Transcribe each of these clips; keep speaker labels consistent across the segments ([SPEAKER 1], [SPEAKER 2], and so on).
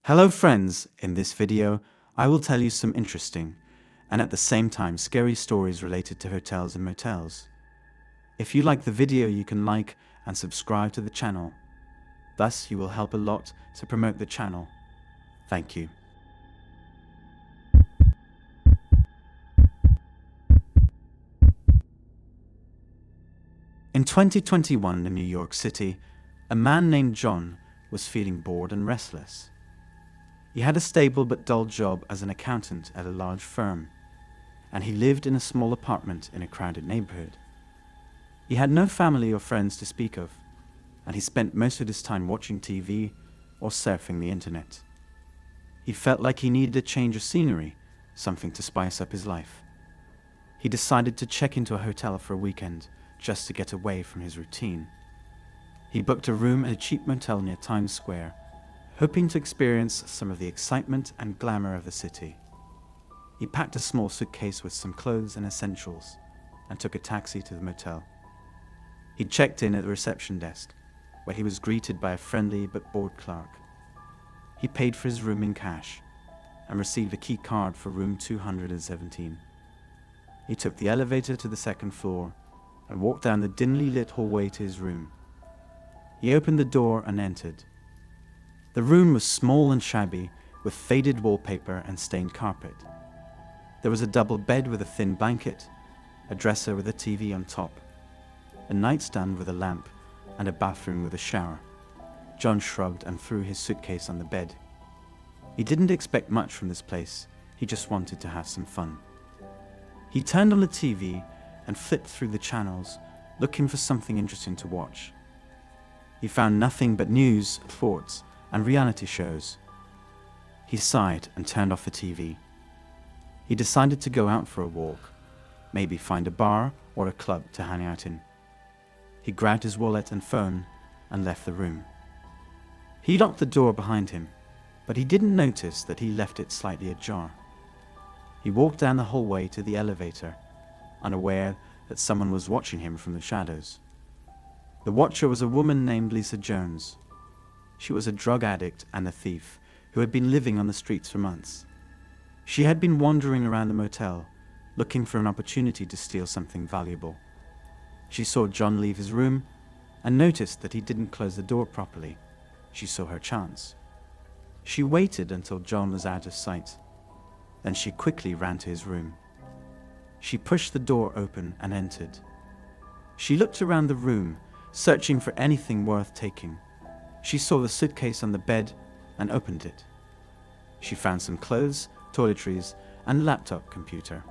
[SPEAKER 1] Hello friends, in this video I will tell you some interesting and at the same time scary stories related to hotels and motels. If you like the video you can like and subscribe to the channel. Thus you will help a lot to promote the channel. Thank you. In 2021 in New York City, a man named John was feeling bored and restless. He had a stable but dull job as an accountant at a large firm, and he lived in a small apartment in a crowded neighborhood. He had no family or friends to speak of, and he spent most of his time watching TV or surfing the internet. He felt like he needed a change of scenery, something to spice up his life. He decided to check into a hotel for a weekend just to get away from his routine. He booked a room at a cheap motel near Times Square, hoping to experience some of the excitement and glamour of the city. He packed a small suitcase with some clothes and essentials and took a taxi to the motel. He checked in at the reception desk, where he was greeted by a friendly but bored clerk. He paid for his room in cash and received a key card for room 217. He took the elevator to the second floor and walked down the dimly lit hallway to his room. He opened the door and entered. The room was small and shabby, with faded wallpaper and stained carpet. There was a double bed with a thin blanket, a dresser with a TV on top, a nightstand with a lamp, and a bathroom with a shower. John shrugged and threw his suitcase on the bed. He didn't expect much from this place, he just wanted to have some fun. He turned on the TV and flipped through the channels, looking for something interesting to watch. He found nothing but news, sports, and reality shows. He sighed and turned off the TV. He decided to go out for a walk, maybe find a bar or a club to hang out in. He grabbed his wallet and phone and left the room. He locked the door behind him, but he didn't notice that he left it slightly ajar. He walked down the hallway to the elevator, unaware that someone was watching him from the shadows. The watcher was a woman named Lisa Jones. She was a drug addict and a thief who had been living on the streets for months. She had been wandering around the motel, looking for an opportunity to steal something valuable. She saw John leave his room and noticed that he didn't close the door properly. She saw her chance. She waited until John was out of sight. Then she quickly ran to his room. She pushed the door open and entered. She looked around the room, searching for anything worth taking. She saw the suitcase on the bed and opened it. She found some clothes, toiletries, and a laptop computer.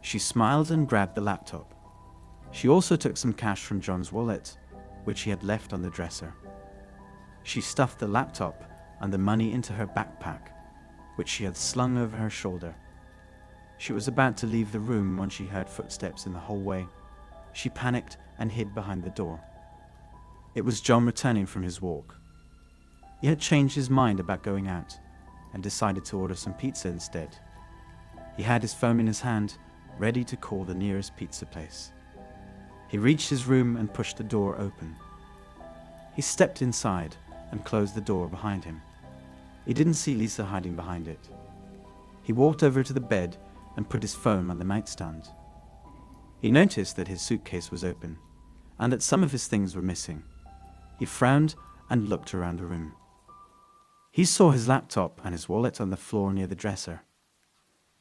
[SPEAKER 1] She smiled and grabbed the laptop. She also took some cash from John's wallet, which he had left on the dresser. She stuffed the laptop and the money into her backpack, which she had slung over her shoulder. She was about to leave the room when she heard footsteps in the hallway. She panicked and hid behind the door. It was John returning from his walk. He had changed his mind about going out and decided to order some pizza instead. He had his phone in his hand, ready to call the nearest pizza place. He reached his room and pushed the door open. He stepped inside and closed the door behind him. He didn't see Lisa hiding behind it. He walked over to the bed and put his phone on the nightstand. He noticed that his suitcase was open and that some of his things were missing. He frowned and looked around the room. He saw his laptop and his wallet on the floor near the dresser.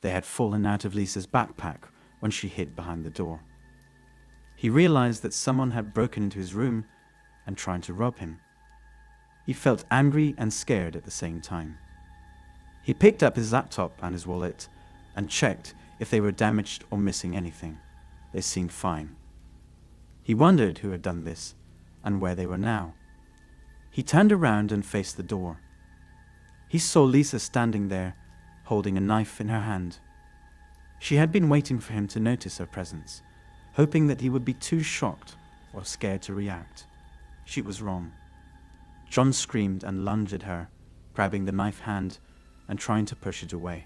[SPEAKER 1] They had fallen out of Lisa's backpack when she hid behind the door. He realized that someone had broken into his room and tried to rob him. He felt angry and scared at the same time. He picked up his laptop and his wallet and checked if they were damaged or missing anything. They seemed fine. He wondered who had done this and where they were now. He turned around and faced the door. He saw Lisa standing there, holding a knife in her hand. She had been waiting for him to notice her presence, hoping that he would be too shocked or scared to react. She was wrong. John screamed and lunged at her, grabbing the knife hand and trying to push it away.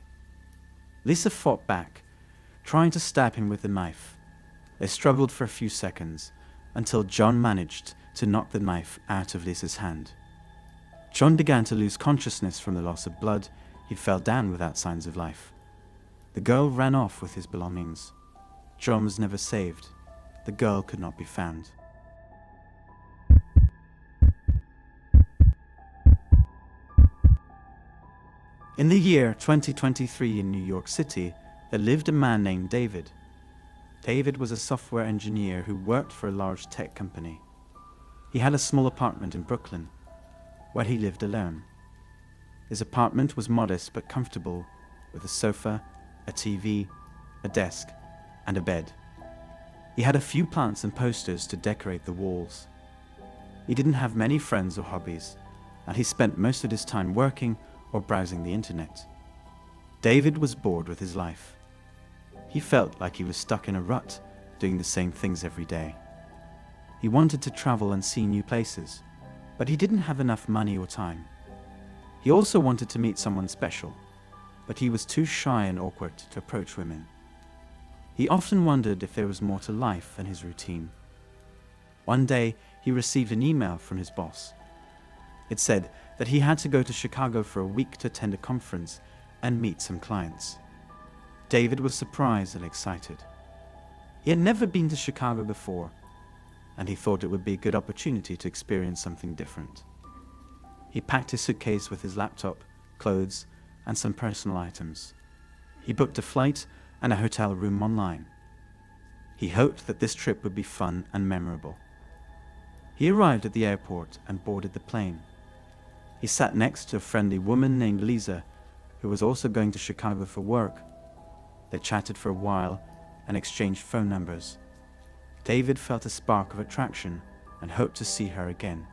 [SPEAKER 1] Lisa fought back, trying to stab him with the knife. They struggled for a few seconds until John managed to knock the knife out of Lisa's hand. John began to lose consciousness from the loss of blood. He fell down without signs of life. The girl ran off with his belongings. John was never saved. The girl could not be found. In the year 2023 in New York City, there lived a man named David. David was a software engineer who worked for a large tech company. He had a small apartment in Brooklyn, where he lived alone. His apartment was modest but comfortable, with a sofa, a TV, a desk, and a bed. He had a few plants and posters to decorate the walls. He didn't have many friends or hobbies, and he spent most of his time working or browsing the internet. David was bored with his life. He felt like he was stuck in a rut, doing the same things every day. He wanted to travel and see new places, but he didn't have enough money or time. He also wanted to meet someone special, but he was too shy and awkward to approach women. He often wondered if there was more to life than his routine. One day, he received an email from his boss. It said that he had to go to Chicago for a week to attend a conference and meet some clients. David was surprised and excited. He had never been to Chicago before, and he thought it would be a good opportunity to experience something different. He packed his suitcase with his laptop, clothes, and some personal items. He booked a flight and a hotel room online. He hoped that this trip would be fun and memorable. He arrived at the airport and boarded the plane. He sat next to a friendly woman named Lisa, who was also going to Chicago for work. They chatted for a while and exchanged phone numbers. David felt a spark of attraction and hoped to see her again.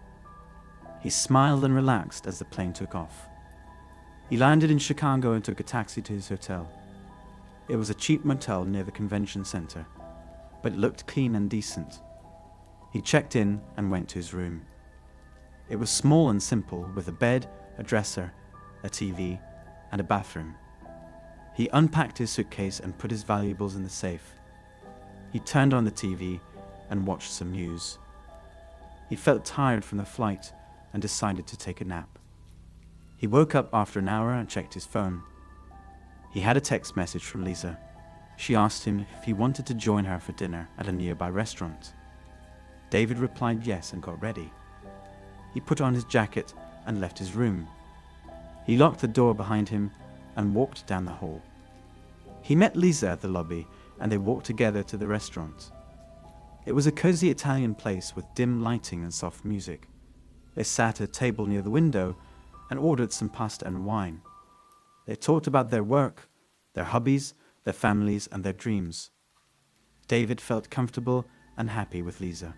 [SPEAKER 1] He smiled and relaxed as the plane took off. He landed in Chicago and took a taxi to his hotel. It was a cheap motel near the convention center, but it looked clean and decent. He checked in and went to his room. It was small and simple, with a bed, a dresser, a TV, and a bathroom. He unpacked his suitcase and put his valuables in the safe. He turned on the TV and watched some news. He felt tired from the flight and decided to take a nap. He woke up after an hour and checked his phone. He had a text message from Lisa. She asked him if he wanted to join her for dinner at a nearby restaurant. David replied yes and got ready. He put on his jacket and left his room. He locked the door behind him and walked down the hall. He met Lisa at the lobby and they walked together to the restaurant. It was a cozy Italian place with dim lighting and soft music. They sat at a table near the window and ordered some pasta and wine. They talked about their work, their hobbies, their families, and their dreams. David felt comfortable and happy with Lisa.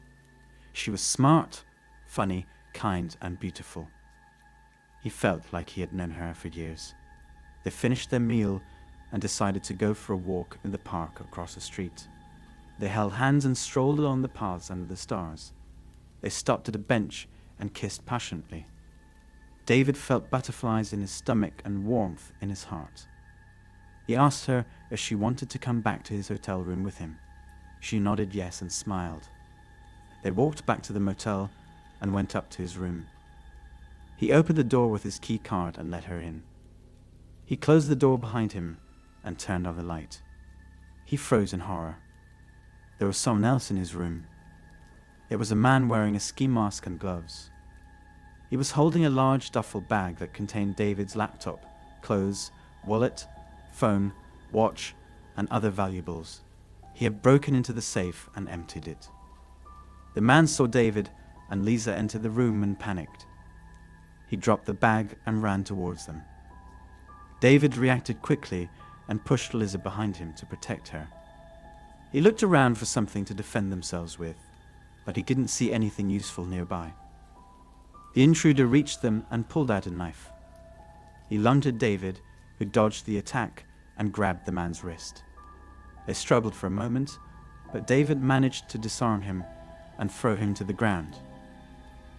[SPEAKER 1] She was smart, funny, kind, and beautiful. He felt like he had known her for years. They finished their meal and decided to go for a walk in the park across the street. They held hands and strolled along the paths under the stars. They stopped at a bench and kissed passionately. David felt butterflies in his stomach and warmth in his heart. He asked her if she wanted to come back to his hotel room with him. She nodded yes and smiled. They walked back to the motel and went up to his room. He opened the door with his key card and let her in. He closed the door behind him and turned on the light. He froze in horror. There was someone else in his room. It was a man wearing a ski mask and gloves. He was holding a large duffel bag that contained David's laptop, clothes, wallet, phone, watch, and other valuables. He had broken into the safe and emptied it. The man saw David and Lisa enter the room and panicked. He dropped the bag and ran towards them. David reacted quickly and pushed Lisa behind him to protect her. He looked around for something to defend themselves with, but he didn't see anything useful nearby. The intruder reached them and pulled out a knife. He lunged at David, who dodged the attack and grabbed the man's wrist. They struggled for a moment, but David managed to disarm him and throw him to the ground.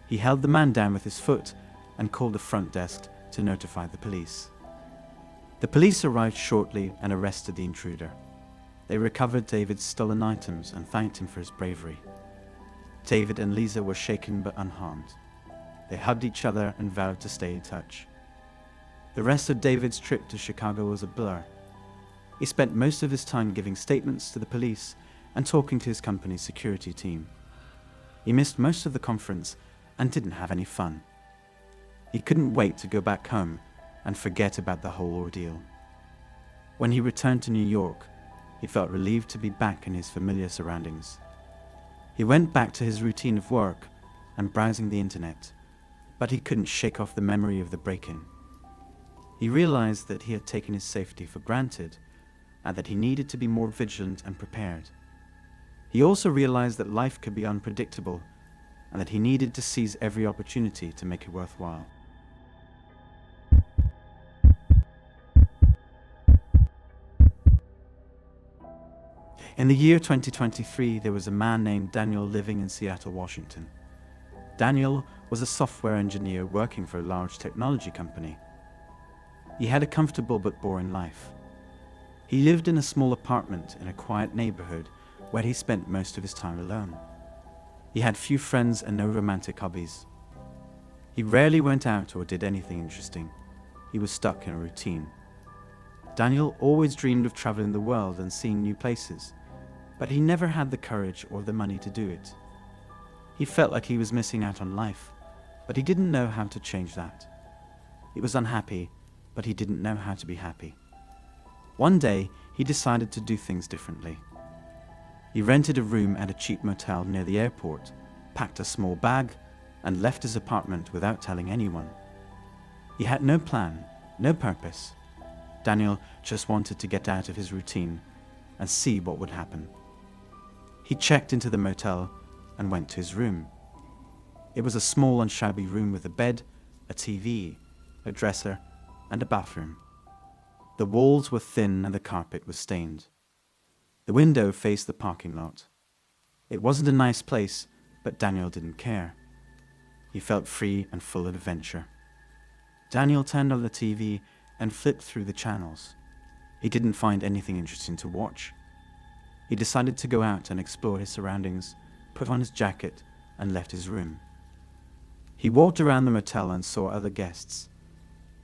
[SPEAKER 1] He held the man down with his foot and called the front desk to notify the police. The police arrived shortly and arrested the intruder. They recovered David's stolen items and thanked him for his bravery. David and Lisa were shaken but unharmed. They hugged each other and vowed to stay in touch. The rest of David's trip to Chicago was a blur. He spent most of his time giving statements to the police and talking to his company's security team. He missed most of the conference and didn't have any fun. He couldn't wait to go back home and forget about the whole ordeal. When he returned to New York, he felt relieved to be back in his familiar surroundings. He went back to his routine of work and browsing the internet, but he couldn't shake off the memory of the break-in. He realized that he had taken his safety for granted and that he needed to be more vigilant and prepared. He also realized that life could be unpredictable and that he needed to seize every opportunity to make it worthwhile. In the year 2023, there was a man named Daniel living in Seattle, Washington. Daniel was a software engineer working for a large technology company. He had a comfortable but boring life. He lived in a small apartment in a quiet neighborhood where he spent most of his time alone. He had few friends and no romantic hobbies. He rarely went out or did anything interesting. He was stuck in a routine. Daniel always dreamed of traveling the world and seeing new places, but he never had the courage or the money to do it. He felt like he was missing out on life, but he didn't know how to change that. He was unhappy, but he didn't know how to be happy. One day, he decided to do things differently. He rented a room at a cheap motel near the airport, packed a small bag, and left his apartment without telling anyone. He had no plan, no purpose. Daniel just wanted to get out of his routine and see what would happen. He checked into the motel and went to his room. It was a small and shabby room with a bed, a TV, a dresser, and a bathroom. The walls were thin and the carpet was stained. The window faced the parking lot. It wasn't a nice place, but Daniel didn't care. He felt free and full of adventure. Daniel turned on the TV and flipped through the channels. He didn't find anything interesting to watch. He decided to go out and explore his surroundings, put on his jacket, and left his room. He walked around the motel and saw other guests.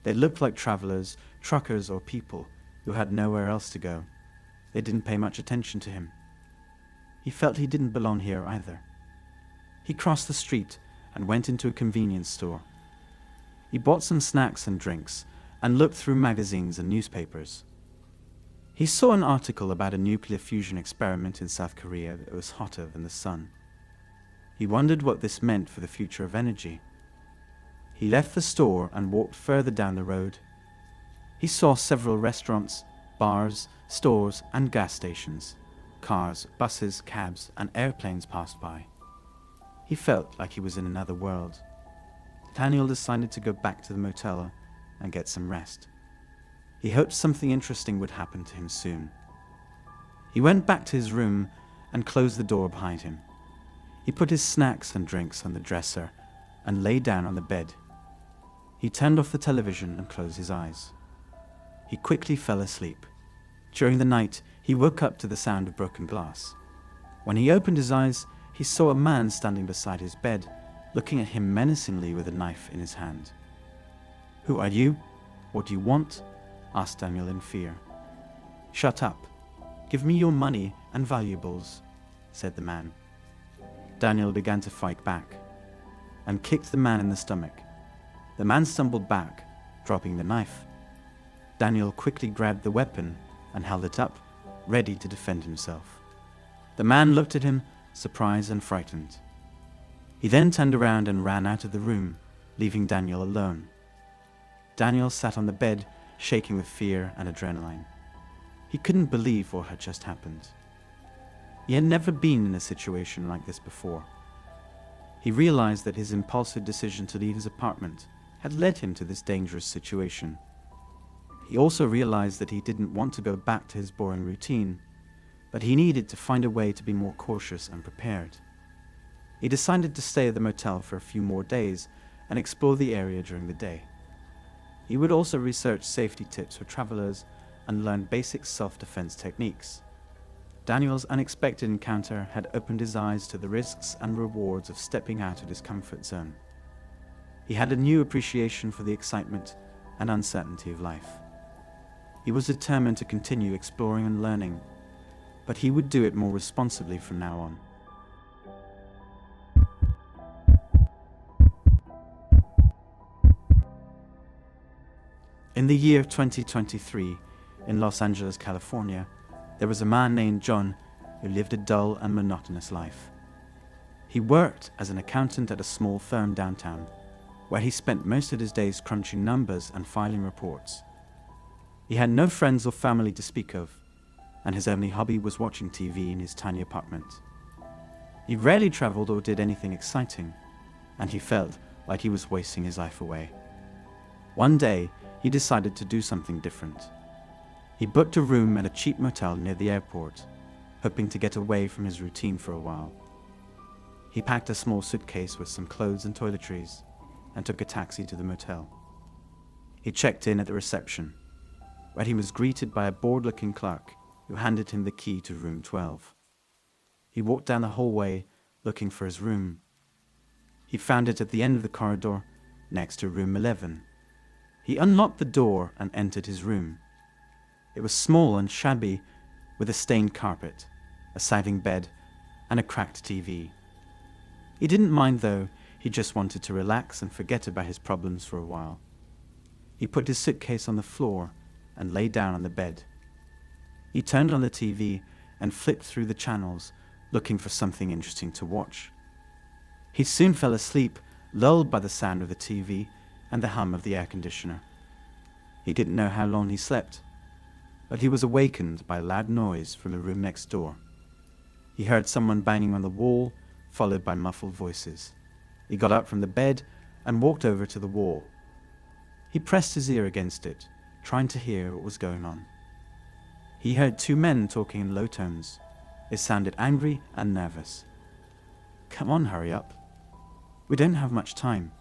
[SPEAKER 1] They looked like travelers, truckers, or people who had nowhere else to go. They didn't pay much attention to him. He felt he didn't belong here either. He crossed the street and went into a convenience store. He bought some snacks and drinks and looked through magazines and newspapers. He saw an article about a nuclear fusion experiment in South Korea that was hotter than the sun. He wondered what this meant for the future of energy. He left the store and walked further down the road. He saw several restaurants, bars, stores, and gas stations. Cars, buses, cabs, and airplanes passed by. He felt like he was in another world. Daniel decided to go back to the motel and get some rest. He hoped something interesting would happen to him soon. He went back to his room and closed the door behind him. He put his snacks and drinks on the dresser and lay down on the bed. He turned off the television and closed his eyes. He quickly fell asleep. During the night, he woke up to the sound of broken glass. When he opened his eyes, he saw a man standing beside his bed, looking at him menacingly with a knife in his hand. "Who are you? What do you want?" asked Daniel in fear. "Shut up. Give me your money and valuables," said the man. Daniel began to fight back and kicked the man in the stomach. The man stumbled back, dropping the knife. Daniel quickly grabbed the weapon and held it up, ready to defend himself. The man looked at him, surprised and frightened. He then turned around and ran out of the room, leaving Daniel alone. Daniel sat on the bed, shaking with fear and adrenaline. He couldn't believe what had just happened. He had never been in a situation like this before. He realized that his impulsive decision to leave his apartment had led him to this dangerous situation. He also realized that he didn't want to go back to his boring routine, but he needed to find a way to be more cautious and prepared. He decided to stay at the motel for a few more days and explore the area during the day. He would also research safety tips for travelers and learn basic self-defense techniques. Daniel's unexpected encounter had opened his eyes to the risks and rewards of stepping out of his comfort zone. He had a new appreciation for the excitement and uncertainty of life. He was determined to continue exploring and learning, but he would do it more responsibly from now on. In the year 2023, in Los Angeles, California, there was a man named John who lived a dull and monotonous life. He worked as an accountant at a small firm downtown, where he spent most of his days crunching numbers and filing reports. He had no friends or family to speak of, and his only hobby was watching TV in his tiny apartment. He rarely traveled or did anything exciting, and he felt like he was wasting his life away. One day, he decided to do something different. He booked a room at a cheap motel near the airport, hoping to get away from his routine for a while. He packed a small suitcase with some clothes and toiletries and took a taxi to the motel. He checked in at the reception, where he was greeted by a bored-looking clerk who handed him the key to room 12. He walked down the hallway looking for his room. He found it at the end of the corridor next to room 11. He unlocked the door and entered his room. It was small and shabby, with a stained carpet, a sagging bed, and a cracked TV. He didn't mind though, he just wanted to relax and forget about his problems for a while. He put his suitcase on the floor and lay down on the bed. He turned on the TV and flipped through the channels, looking for something interesting to watch. He soon fell asleep, lulled by the sound of the TV and the hum of the air conditioner. He didn't know how long he slept, but he was awakened by a loud noise from the room next door. He heard someone banging on the wall, followed by muffled voices. He got up from the bed and walked over to the wall. He pressed his ear against it, trying to hear what was going on. He heard two men talking in low tones. They sounded angry and nervous. "Come on, hurry up. We don't have much time,"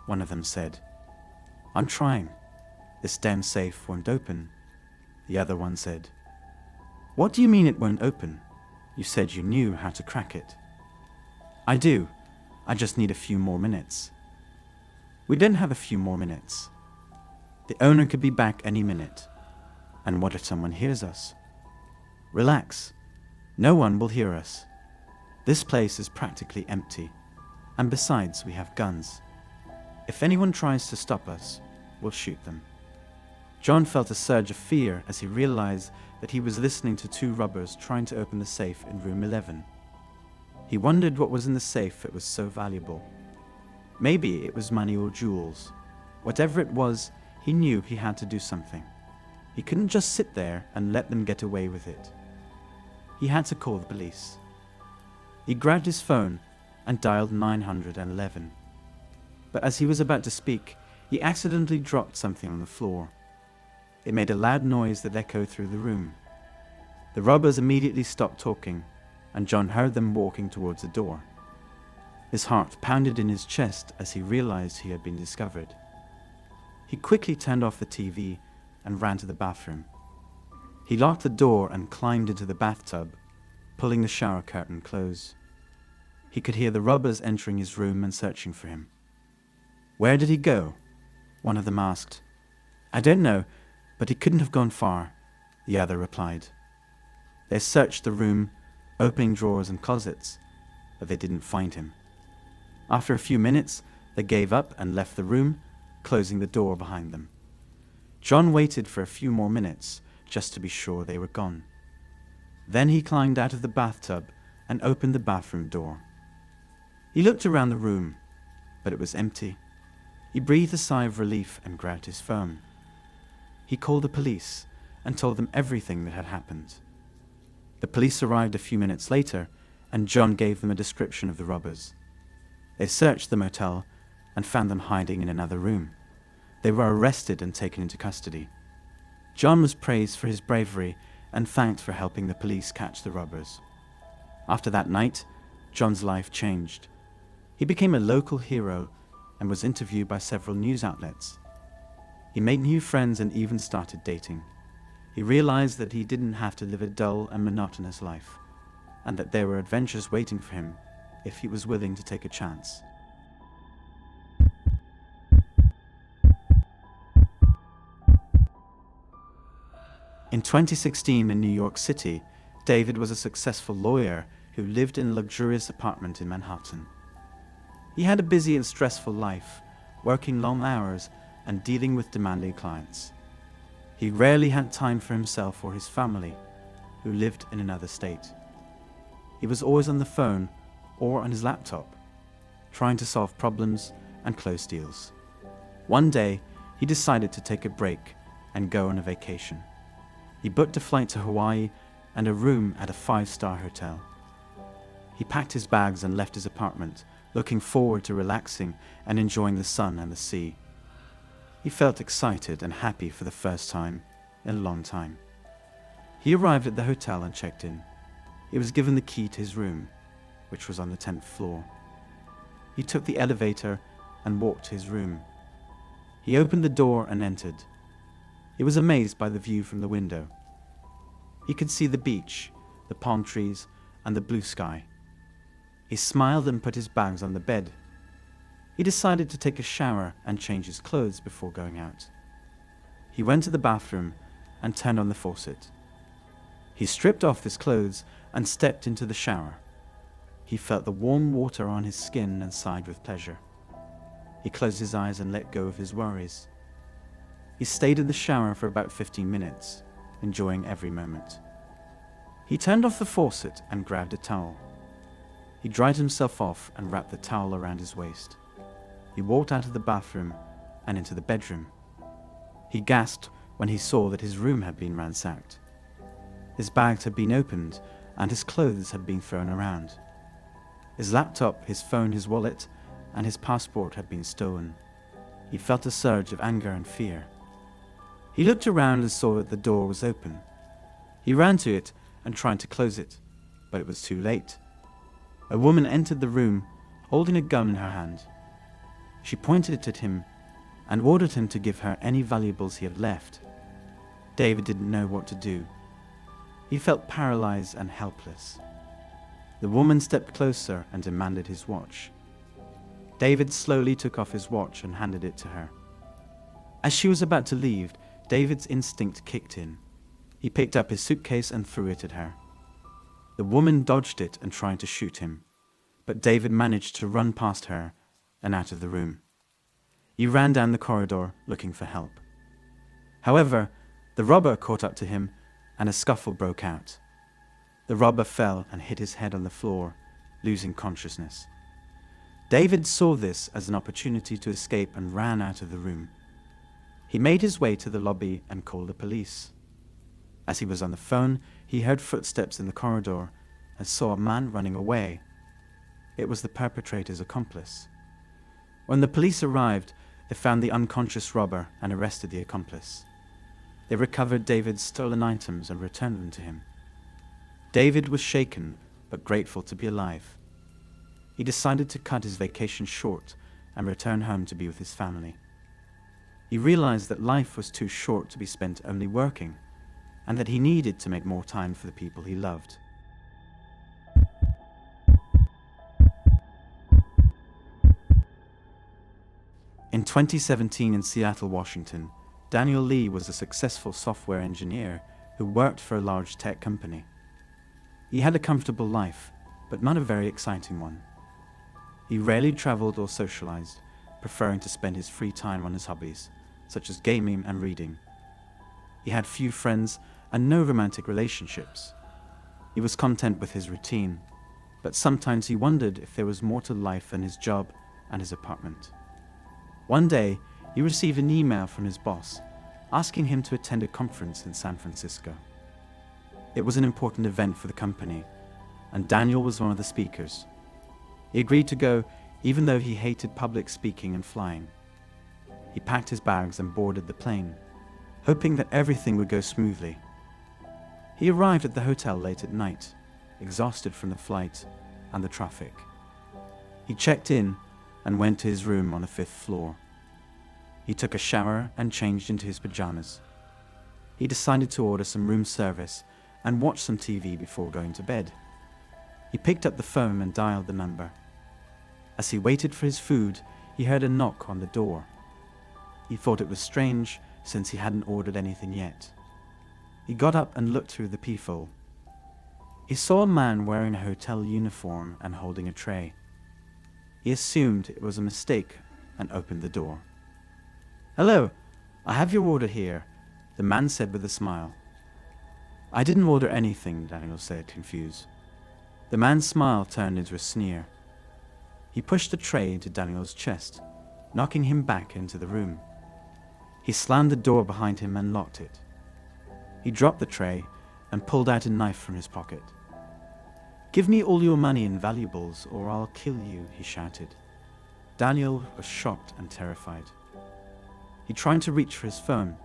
[SPEAKER 1] one of them said. "I'm trying. This damn safe won't open," the other one said. "What do you mean it won't open? You said you knew how to crack it." "I do. I just need a few more minutes." "We don't have a few more minutes. The owner could be back any minute. And what if someone hears us?" "Relax. No one will hear us. This place is practically empty. And besides, we have guns. If anyone tries to stop us, we'll shoot them." John felt a surge of fear as he realized that he was listening to two robbers trying to open the safe in room 11. He wondered what was in the safe that was so valuable. Maybe it was money or jewels. Whatever it was, he knew he had to do something. He couldn't just sit there and let them get away with it. He had to call the police. He grabbed his phone and dialed 911. But as he was about to speak, he accidentally dropped something on the floor. It made a loud noise that echoed through the room. The robbers immediately stopped talking, and John heard them walking towards the door. His heart pounded in his chest as he realized he had been discovered. He quickly turned off the TV and ran to the bathroom. He locked the door and climbed into the bathtub, pulling the shower curtain close. He could hear the robbers entering his room and searching for him. "Where did he go?" one of them asked. "I don't know, but he couldn't have gone far," the other replied. They searched the room, opening drawers and closets, but they didn't find him. After a few minutes, they gave up and left the room, closing the door behind them. John waited for a few more minutes, just to be sure they were gone. Then he climbed out of the bathtub and opened the bathroom door. He looked around the room, but it was empty. He breathed a sigh of relief and grabbed his phone. He called the police and told them everything that had happened. The police arrived a few minutes later, and John gave them a description of the robbers. They searched the motel and found them hiding in another room. They were arrested and taken into custody. John was praised for his bravery and thanked for helping the police catch the robbers. After that night, John's life changed. He became a local hero and was interviewed by several news outlets. He made new friends and even started dating. He realized that he didn't have to live a dull and monotonous life, and that there were adventures waiting for him if he was willing to take a chance. In 2016 in New York City, David was a successful lawyer who lived in a luxurious apartment in Manhattan. He had a busy and stressful life, working long hours and dealing with demanding clients. He rarely had time for himself or his family, who lived in another state. He was always on the phone or on his laptop, trying to solve problems and close deals. One day, he decided to take a break and go on a vacation. He booked a flight to Hawaii and a room at a 5-star hotel. He packed his bags and left his apartment, looking forward to relaxing and enjoying the sun and the sea. He felt excited and happy for the first time in a long time. He arrived at the hotel and checked in. He was given the key to his room, which was on the 10th floor. He took the elevator and walked to his room. He opened the door and entered. He was amazed by the view from the window. He could see the beach, the palm trees, and the blue sky. He smiled and put his bags on the bed. He decided to take a shower and change his clothes before going out. He went to the bathroom and turned on the faucet. He stripped off his clothes and stepped into the shower. He felt the warm water on his skin and sighed with pleasure. He closed his eyes and let go of his worries. He stayed in the shower for about 15 minutes, enjoying every moment. He turned off the faucet and grabbed a towel. He dried himself off and wrapped the towel around his waist. He walked out of the bathroom and into the bedroom. He gasped when he saw that his room had been ransacked. His bags had been opened and his clothes had been thrown around. His laptop, his phone, his wallet, and his passport had been stolen. He felt a surge of anger and fear. He looked around and saw that the door was open. He ran to it and tried to close it, but it was too late. A woman entered the room, holding a gun in her hand. She pointed it at him and ordered him to give her any valuables he had left. David didn't know what to do. He felt paralyzed and helpless. The woman stepped closer and demanded his watch. David slowly took off his watch and handed it to her. As she was about to leave, David's instinct kicked in. He picked up his suitcase and threw it at her. The woman dodged it and tried to shoot him, but David managed to run past her and out of the room. He ran down the corridor looking for help. However, the robber caught up to him and a scuffle broke out. The robber fell and hit his head on the floor, losing consciousness. David saw this as an opportunity to escape and ran out of the room. He made his way to the lobby and called the police. As he was on the phone, he heard footsteps in the corridor and saw a man running away. It was the perpetrator's accomplice. When the police arrived, they found the unconscious robber and arrested the accomplice. They recovered David's stolen items and returned them to him. David was shaken but grateful to be alive. He decided to cut his vacation short and return home to be with his family. He realized that life was too short to be spent only working, and that he needed to make more time for the people he loved. In 2017 in Seattle, Washington, Daniel Lee was a successful software engineer who worked for a large tech company. He had a comfortable life, but not a very exciting one. He rarely traveled or socialized, preferring to spend his free time on his hobbies, such as gaming and reading. He had few friends and no romantic relationships. He was content with his routine, but sometimes he wondered if there was more to life than his job and his apartment. One day, he received an email from his boss, asking him to attend a conference in San Francisco. It was an important event for the company, and Daniel was one of the speakers. He agreed to go, even though he hated public speaking and flying. He packed his bags and boarded the plane, hoping that everything would go smoothly. He arrived at the hotel late at night, exhausted from the flight and the traffic. He checked in and went to his room on the 5th floor. He took a shower and changed into his pajamas. He decided to order some room service and watch some TV before going to bed. He picked up the phone and dialed the number. As he waited for his food, he heard a knock on the door. He thought it was strange since he hadn't ordered anything yet. He got up and looked through the peephole. He saw a man wearing a hotel uniform and holding a tray. He assumed it was a mistake and opened the door. "Hello, I have your order here," the man said with a smile. "I didn't order anything," Daniel said, confused. The man's smile turned into a sneer. He pushed the tray into Daniel's chest, knocking him back into the room. He slammed the door behind him and locked it. He dropped the tray and pulled out a knife from his pocket. "Give me all your money and valuables or I'll kill you," he shouted. Daniel was shocked and terrified. He tried to reach for his phone,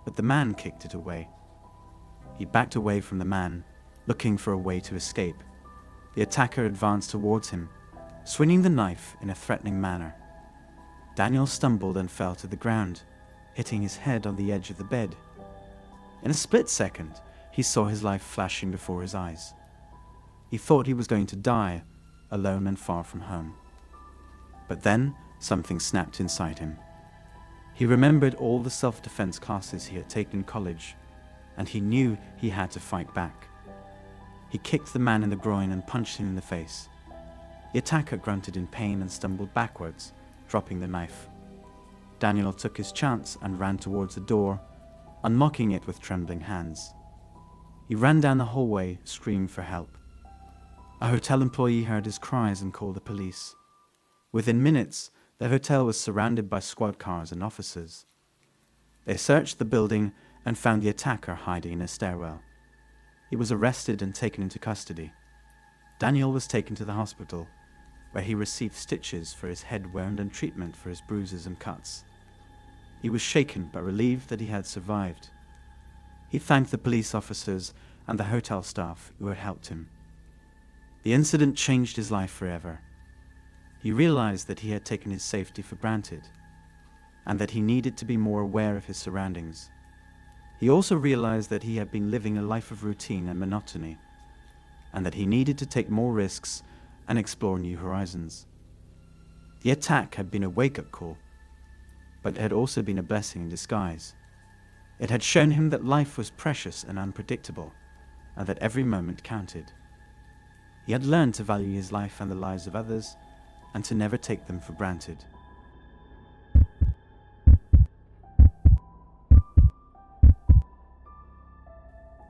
[SPEAKER 1] but the man kicked it away. He backed away from the man, looking for a way to escape. The attacker advanced towards him, swinging the knife in a threatening manner. Daniel stumbled and fell to the ground, hitting his head on the edge of the bed. In a split second, he saw his life flashing before his eyes. He thought he was going to die, alone and far from home. But then, something snapped inside him. He remembered all the self-defense classes he had taken in college, and he knew he had to fight back. He kicked the man in the groin and punched him in the face. The attacker grunted in pain and stumbled backwards, dropping the knife. Daniel took his chance and ran towards the door, unlocking it with trembling hands. He ran down the hallway, screaming for help. A hotel employee heard his cries and called the police. Within minutes, the hotel was surrounded by squad cars and officers. They searched the building and found the attacker hiding in a stairwell. He was arrested and taken into custody. Daniel was taken to the hospital, where he received stitches for his head wound and treatment for his bruises and cuts. He was shaken but relieved that he had survived. He thanked the police officers and the hotel staff who had helped him. The incident changed his life forever. He realized that he had taken his safety for granted, and that he needed to be more aware of his surroundings. He also realized that he had been living a life of routine and monotony, and that he needed to take more risks and explore new horizons. The attack had been a wake-up call, but it had also been a blessing in disguise. It had shown him that life was precious and unpredictable, and that every moment counted. He had learned to value his life and the lives of others, and to never take them for granted.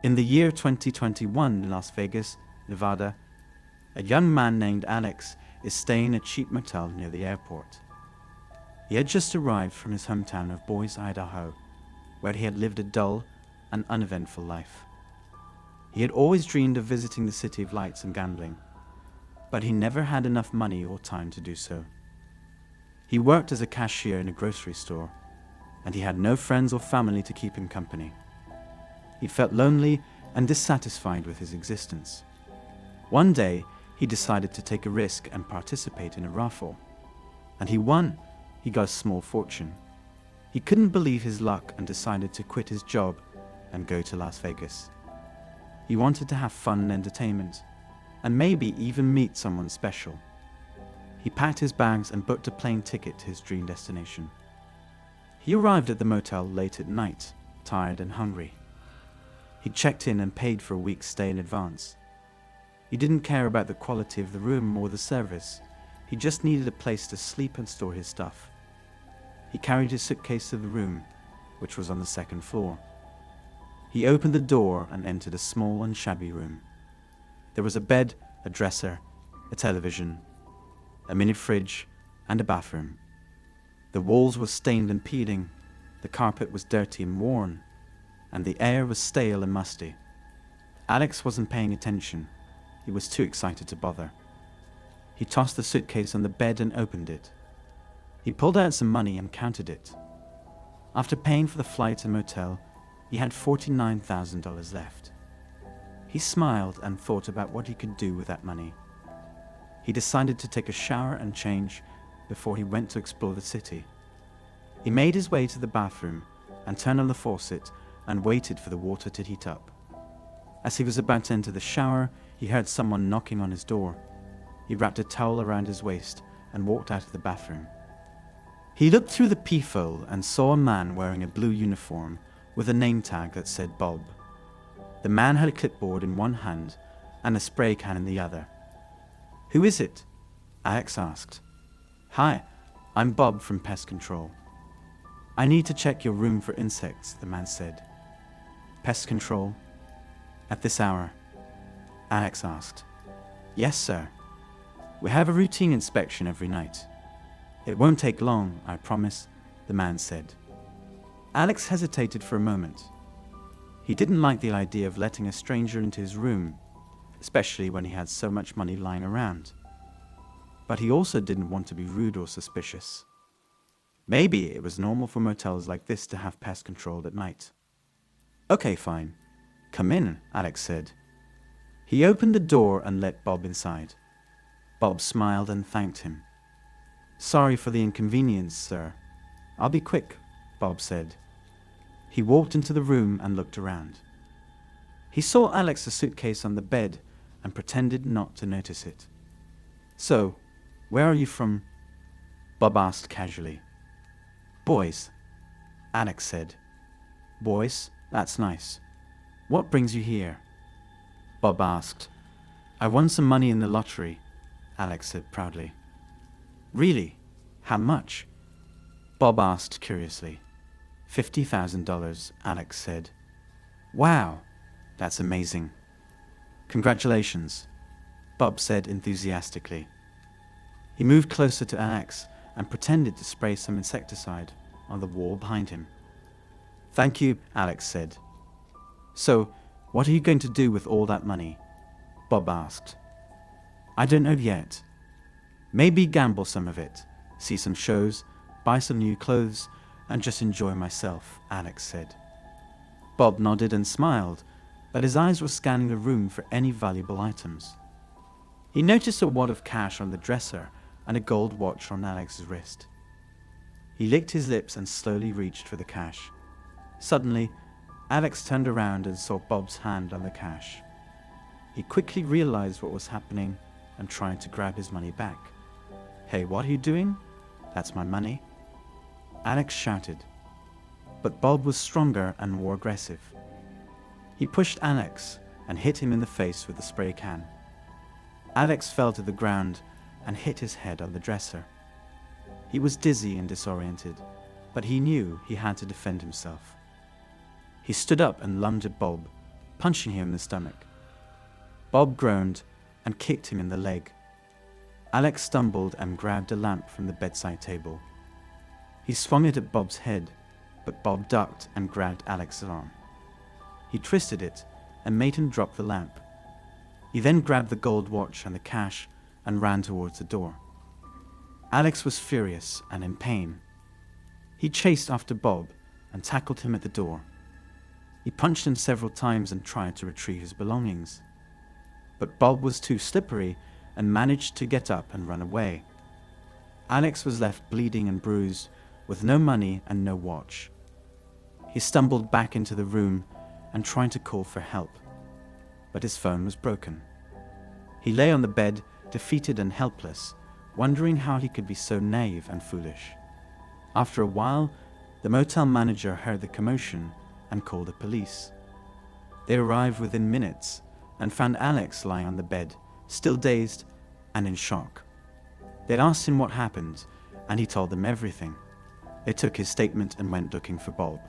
[SPEAKER 1] In the year 2021 in Las Vegas, Nevada, a young man named Alex is staying in a cheap motel near the airport. He had just arrived from his hometown of Boise, Idaho, where he had lived a dull and uneventful life. He had always dreamed of visiting the city of lights and gambling, but he never had enough money or time to do so. He worked as a cashier in a grocery store, and he had no friends or family to keep him company. He felt lonely and dissatisfied with his existence. One day, he decided to take a risk and participate in a raffle, and he won. He got a small fortune. He couldn't believe his luck and decided to quit his job and go to Las Vegas. He wanted to have fun and entertainment, and maybe even meet someone special. He packed his bags and booked a plane ticket to his dream destination. He arrived at the motel late at night, tired and hungry. He checked in and paid for a week's stay in advance. He didn't care about the quality of the room or the service. He just needed a place to sleep and store his stuff. He carried his suitcase to the room, which was on the second floor. He opened the door and entered a small and shabby room. There was a bed, a dresser, a television, a mini fridge, and a bathroom. The walls were stained and peeling, the carpet was dirty and worn, and the air was stale and musty. Alex wasn't paying attention. He was too excited to bother. He tossed the suitcase on the bed and opened it. He pulled out some money and counted it. After paying for the flight and motel, he had $49,000 left. He smiled and thought about what he could do with that money. He decided to take a shower and change before he went to explore the city. He made his way to the bathroom and turned on the faucet and waited for the water to heat up. As he was about to enter the shower, he heard someone knocking on his door. He wrapped a towel around his waist and walked out of the bathroom. He looked through the peephole and saw a man wearing a blue uniform with a name tag that said Bob, The man had a clipboard in one hand and a spray can in the other. "Who is it?" Alex asked. "Hi, I'm Bob from Pest Control." "I need to check your room for insects," the man said. "Pest Control? At this hour?" Alex asked. "Yes, sir. We have a routine inspection every night. It won't take long, I promise," the man said. Alex hesitated for a moment. He didn't like the idea of letting a stranger into his room, especially when he had so much money lying around. But he also didn't want to be rude or suspicious. Maybe it was normal for motels like this to have pest control at night. "Okay, fine. Come in," Alex said. He opened the door and let Bob inside. Bob smiled and thanked him. "Sorry for the inconvenience, sir. I'll be quick," Bob said. He walked into the room and looked around. He saw Alex's suitcase on the bed and pretended not to notice it. "So, where are you from?" Bob asked casually. "Boise," Alex said. "Boise? That's nice. What brings you here?" Bob asked. "I won some money in the lottery," Alex said proudly. "Really? How much?" Bob asked curiously. $50,000, Alex said. "Wow, that's amazing." "Congratulations," Bob said enthusiastically. He moved closer to Alex and pretended to spray some insecticide on the wall behind him. "Thank you," Alex said. "So, what are you going to do with all that money?" Bob asked. "I don't know yet. Maybe gamble some of it, see some shows, buy some new clothes, and just enjoy myself," Alex said. Bob nodded and smiled, but his eyes were scanning the room for any valuable items. He noticed a wad of cash on the dresser and a gold watch on Alex's wrist. He licked his lips and slowly reached for the cash. Suddenly, Alex turned around and saw Bob's hand on the cash. He quickly realized what was happening and tried to grab his money back. "Hey, what are you doing? That's my money," Alex shouted. But Bob was stronger and more aggressive. He pushed Alex and hit him in the face with the spray can. Alex fell to the ground and hit his head on the dresser. He was dizzy and disoriented, but he knew he had to defend himself. He stood up and lunged at Bob, punching him in the stomach. Bob groaned and kicked him in the leg. Alex stumbled and grabbed a lamp from the bedside table. He swung it at Bob's head, but Bob ducked and grabbed Alex's arm. He twisted it and made him drop the lamp. He then grabbed the gold watch and the cash and ran towards the door. Alex was furious and in pain. He chased after Bob and tackled him at the door. He punched him several times and tried to retrieve his belongings. But Bob was too slippery and managed to get up and run away. Alex was left bleeding and bruised, with no money and no watch. He stumbled back into the room and tried to call for help, but his phone was broken. He lay on the bed, defeated and helpless, wondering how he could be so naive and foolish. After a while, the motel manager heard the commotion and called the police. They arrived within minutes and found Alex lying on the bed, still dazed and in shock. They'd asked him what happened, and he told them everything. They took his statement and went looking for Bob.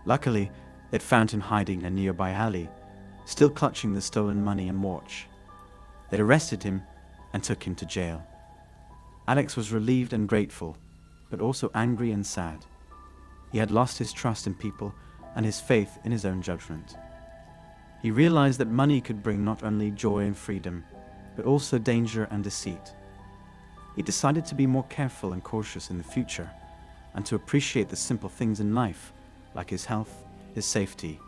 [SPEAKER 1] Luckily, they'd found him hiding in a nearby alley, still clutching the stolen money and watch. They'd arrested him and took him to jail. Alex was relieved and grateful, but also angry and sad. He had lost his trust in people and his faith in his own judgment. He realized that money could bring not only joy and freedom, but also danger and deceit. He decided to be more careful and cautious in the future, and to appreciate the simple things in life, like his health, his safety,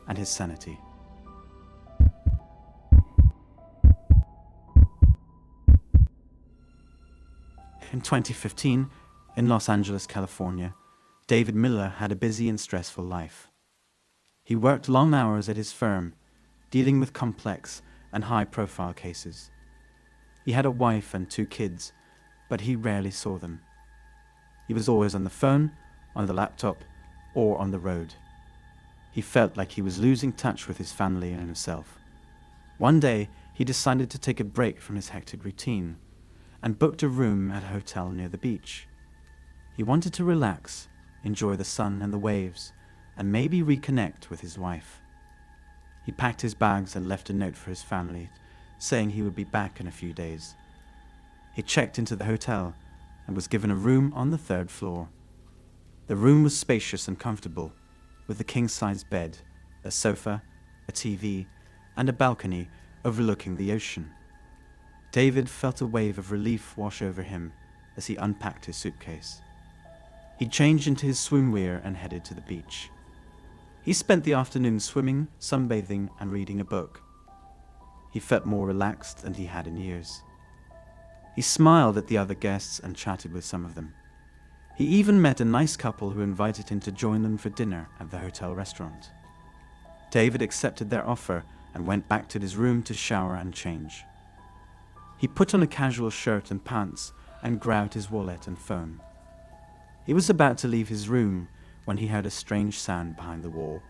[SPEAKER 1] and his sanity. In 2015, in Los Angeles, California, David Miller had a busy and stressful life. He worked long hours at his firm, dealing with complex and high-profile cases. He had a wife and 2 kids, but he rarely saw them. He was always on the phone, on the laptop, or on the road. He felt like he was losing touch with his family and himself. One day, he decided to take a break from his hectic routine and booked a room at a hotel near the beach. He wanted to relax, enjoy the sun and the waves, and maybe reconnect with his wife. He packed his bags and left a note for his family, saying he would be back in a few days. He checked into the hotel and was given a room on the 3rd floor. The room was spacious and comfortable, with a king-size bed, a sofa, a TV, and a balcony overlooking the ocean. David felt a wave of relief wash over him as he unpacked his suitcase. He changed into his swimwear and headed to the beach. He spent the afternoon swimming, sunbathing, and reading a book. He felt more relaxed than he had in years. He smiled at the other guests and chatted with some of them. He even met a nice couple who invited him to join them for dinner at the hotel restaurant. David accepted their offer and went back to his room to shower and change. He put on a casual shirt and pants and grabbed his wallet and phone. He was about to leave his room when he heard a strange sound behind the wall.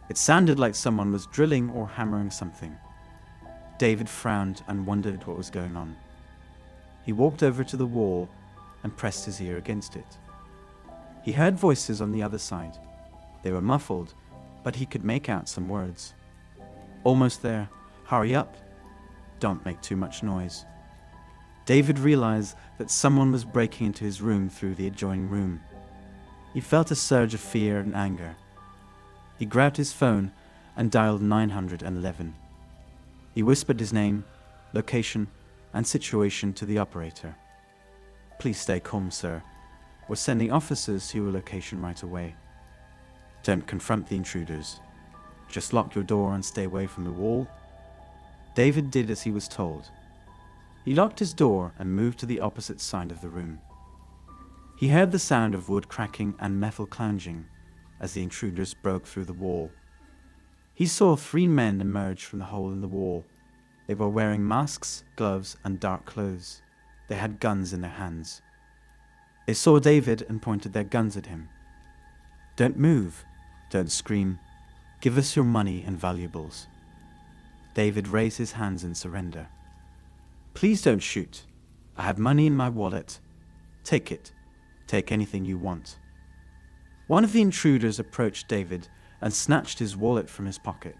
[SPEAKER 1] It sounded like someone was drilling or hammering something. David frowned and wondered what was going on. He walked over to the wall and pressed his ear against it. He heard voices on the other side. They were muffled, but he could make out some words. "Almost there. Hurry up. Don't make too much noise." David realized that someone was breaking into his room through the adjoining room. He felt a surge of fear and anger. He grabbed his phone and dialed 911. He whispered his name, location, and situation to the operator. "Please stay calm, sir. We're sending officers to your location right away. Don't confront the intruders. Just lock your door and stay away from the wall." David did as he was told. He locked his door and moved to the opposite side of the room. He heard the sound of wood cracking and metal clanging as the intruders broke through the wall. He saw 3 men emerge from the hole in the wall. They were wearing masks, gloves, and dark clothes. They had guns in their hands. They saw David and pointed their guns at him. "Don't move. Don't scream. Give us your money and valuables." David raised his hands in surrender. "Please don't shoot. I have money in my wallet. Take it. Take anything you want." One of the intruders approached David and snatched his wallet from his pocket.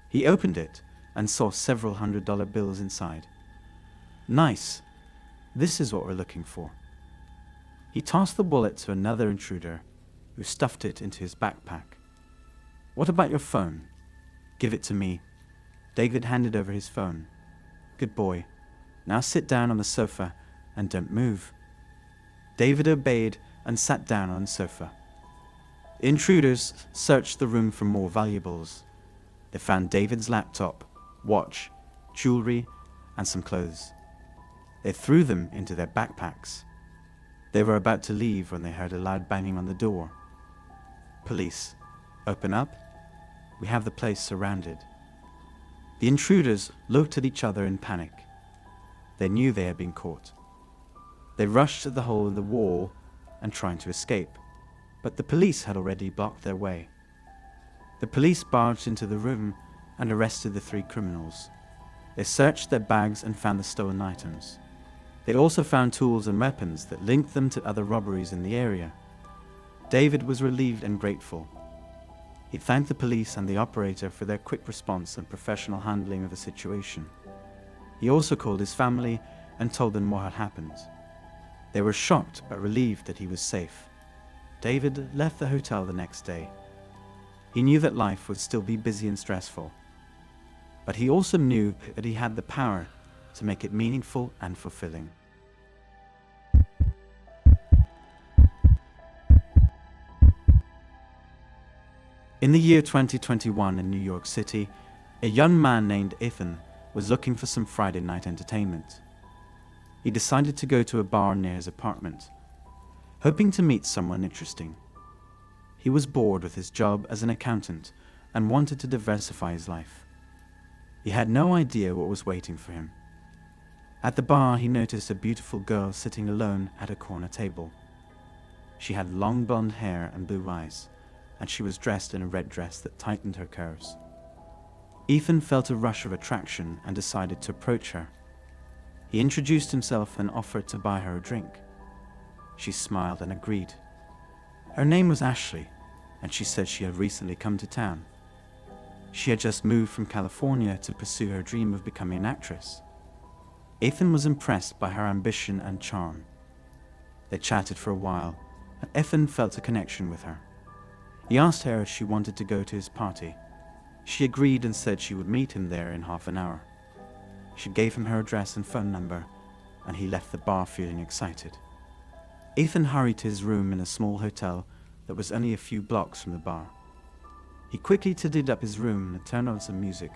[SPEAKER 1] He opened it and saw several $100 bills inside. "Nice. This is what we're looking for." He tossed the wallet to another intruder, who stuffed it into his backpack. "What about your phone?" "Give it to me." David handed over his phone. "Good boy. Now sit down on the sofa and don't move." David obeyed and sat down on the sofa. The intruders searched the room for more valuables. They found David's laptop, watch, jewelry, and some clothes. They threw them into their backpacks. They were about to leave when they heard a loud banging on the door. "Police, open up. We have the place surrounded." The intruders looked at each other in panic. They knew they had been caught. They rushed to the hole in the wall and tried to escape, but the police had already blocked their way. The police barged into the room and arrested the 3 criminals. They searched their bags and found the stolen items. They also found tools and weapons that linked them to other robberies in the area. David was relieved and grateful. He thanked the police and the operator for their quick response and professional handling of the situation. He also called his family and told them what had happened. They were shocked but relieved that he was safe. David left the hotel the next day. He knew that life would still be busy and stressful, but he also knew that he had the power to make it meaningful and fulfilling. In the year 2021 in New York City, a young man named Ethan was looking for some Friday night entertainment. He decided to go to a bar near his apartment, hoping to meet someone interesting. He was bored with his job as an accountant and wanted to diversify his life. He had no idea what was waiting for him. At the bar, he noticed a beautiful girl sitting alone at a corner table. She had long blonde hair and blue eyes, and she was dressed in a red dress that tightened her curves. Ethan felt a rush of attraction and decided to approach her. He introduced himself and offered to buy her a drink. She smiled and agreed. Her name was Ashley, and she said she had recently come to town. She had just moved from California to pursue her dream of becoming an actress. Ethan was impressed by her ambition and charm. They chatted for a while, and Ethan felt a connection with her. He asked her if she wanted to go to his party. She agreed and said she would meet him there in half an hour. She gave him her address and phone number, and he left the bar feeling excited. Ethan hurried to his room in a small hotel that was only a few blocks from the bar. He quickly tidied up his room and turned on some music.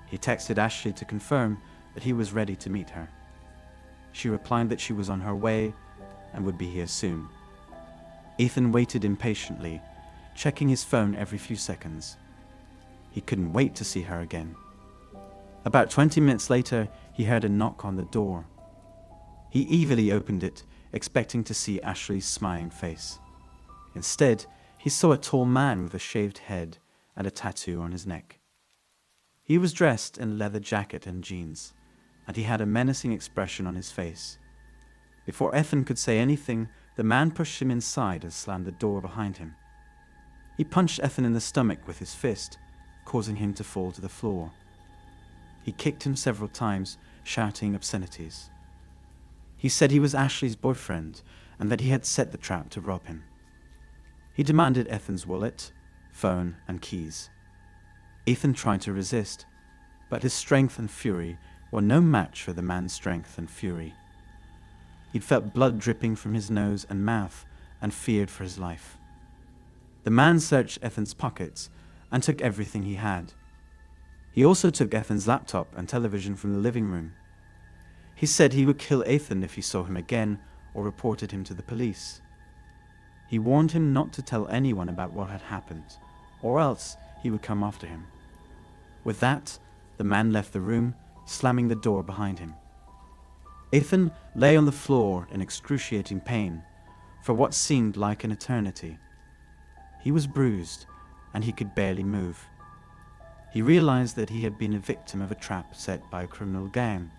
[SPEAKER 1] He texted Ashley to confirm that he was ready to meet her. She replied that she was on her way and would be here soon. Ethan waited impatiently, checking his phone every few seconds. He couldn't wait to see her again. About 20 minutes later, he heard a knock on the door. He eagerly opened it, expecting to see Ashley's smiling face. Instead, he saw a tall man with a shaved head and a tattoo on his neck. He was dressed in a leather jacket and jeans, and he had a menacing expression on his face. Before Ethan could say anything, the man pushed him inside and slammed the door behind him. He punched Ethan in the stomach with his fist, causing him to fall to the floor. He kicked him several times, shouting obscenities. He said he was Ashley's boyfriend and that he had set the trap to rob him. He demanded Ethan's wallet, phone, and keys. Ethan tried to resist, but his strength and fury were no match for the man's strength and fury. He'd felt blood dripping from his nose and mouth and feared for his life. The man searched Ethan's pockets and took everything he had. He also took Ethan's laptop and television from the living room. He said he would kill Ethan if he saw him again or reported him to the police. He warned him not to tell anyone about what had happened, or else he would come after him. With that, the man left the room, slamming the door behind him. Ethan lay on the floor in excruciating pain for what seemed like an eternity. He was bruised, and he could barely move. He realized that he had been a victim of a trap set by a criminal gang.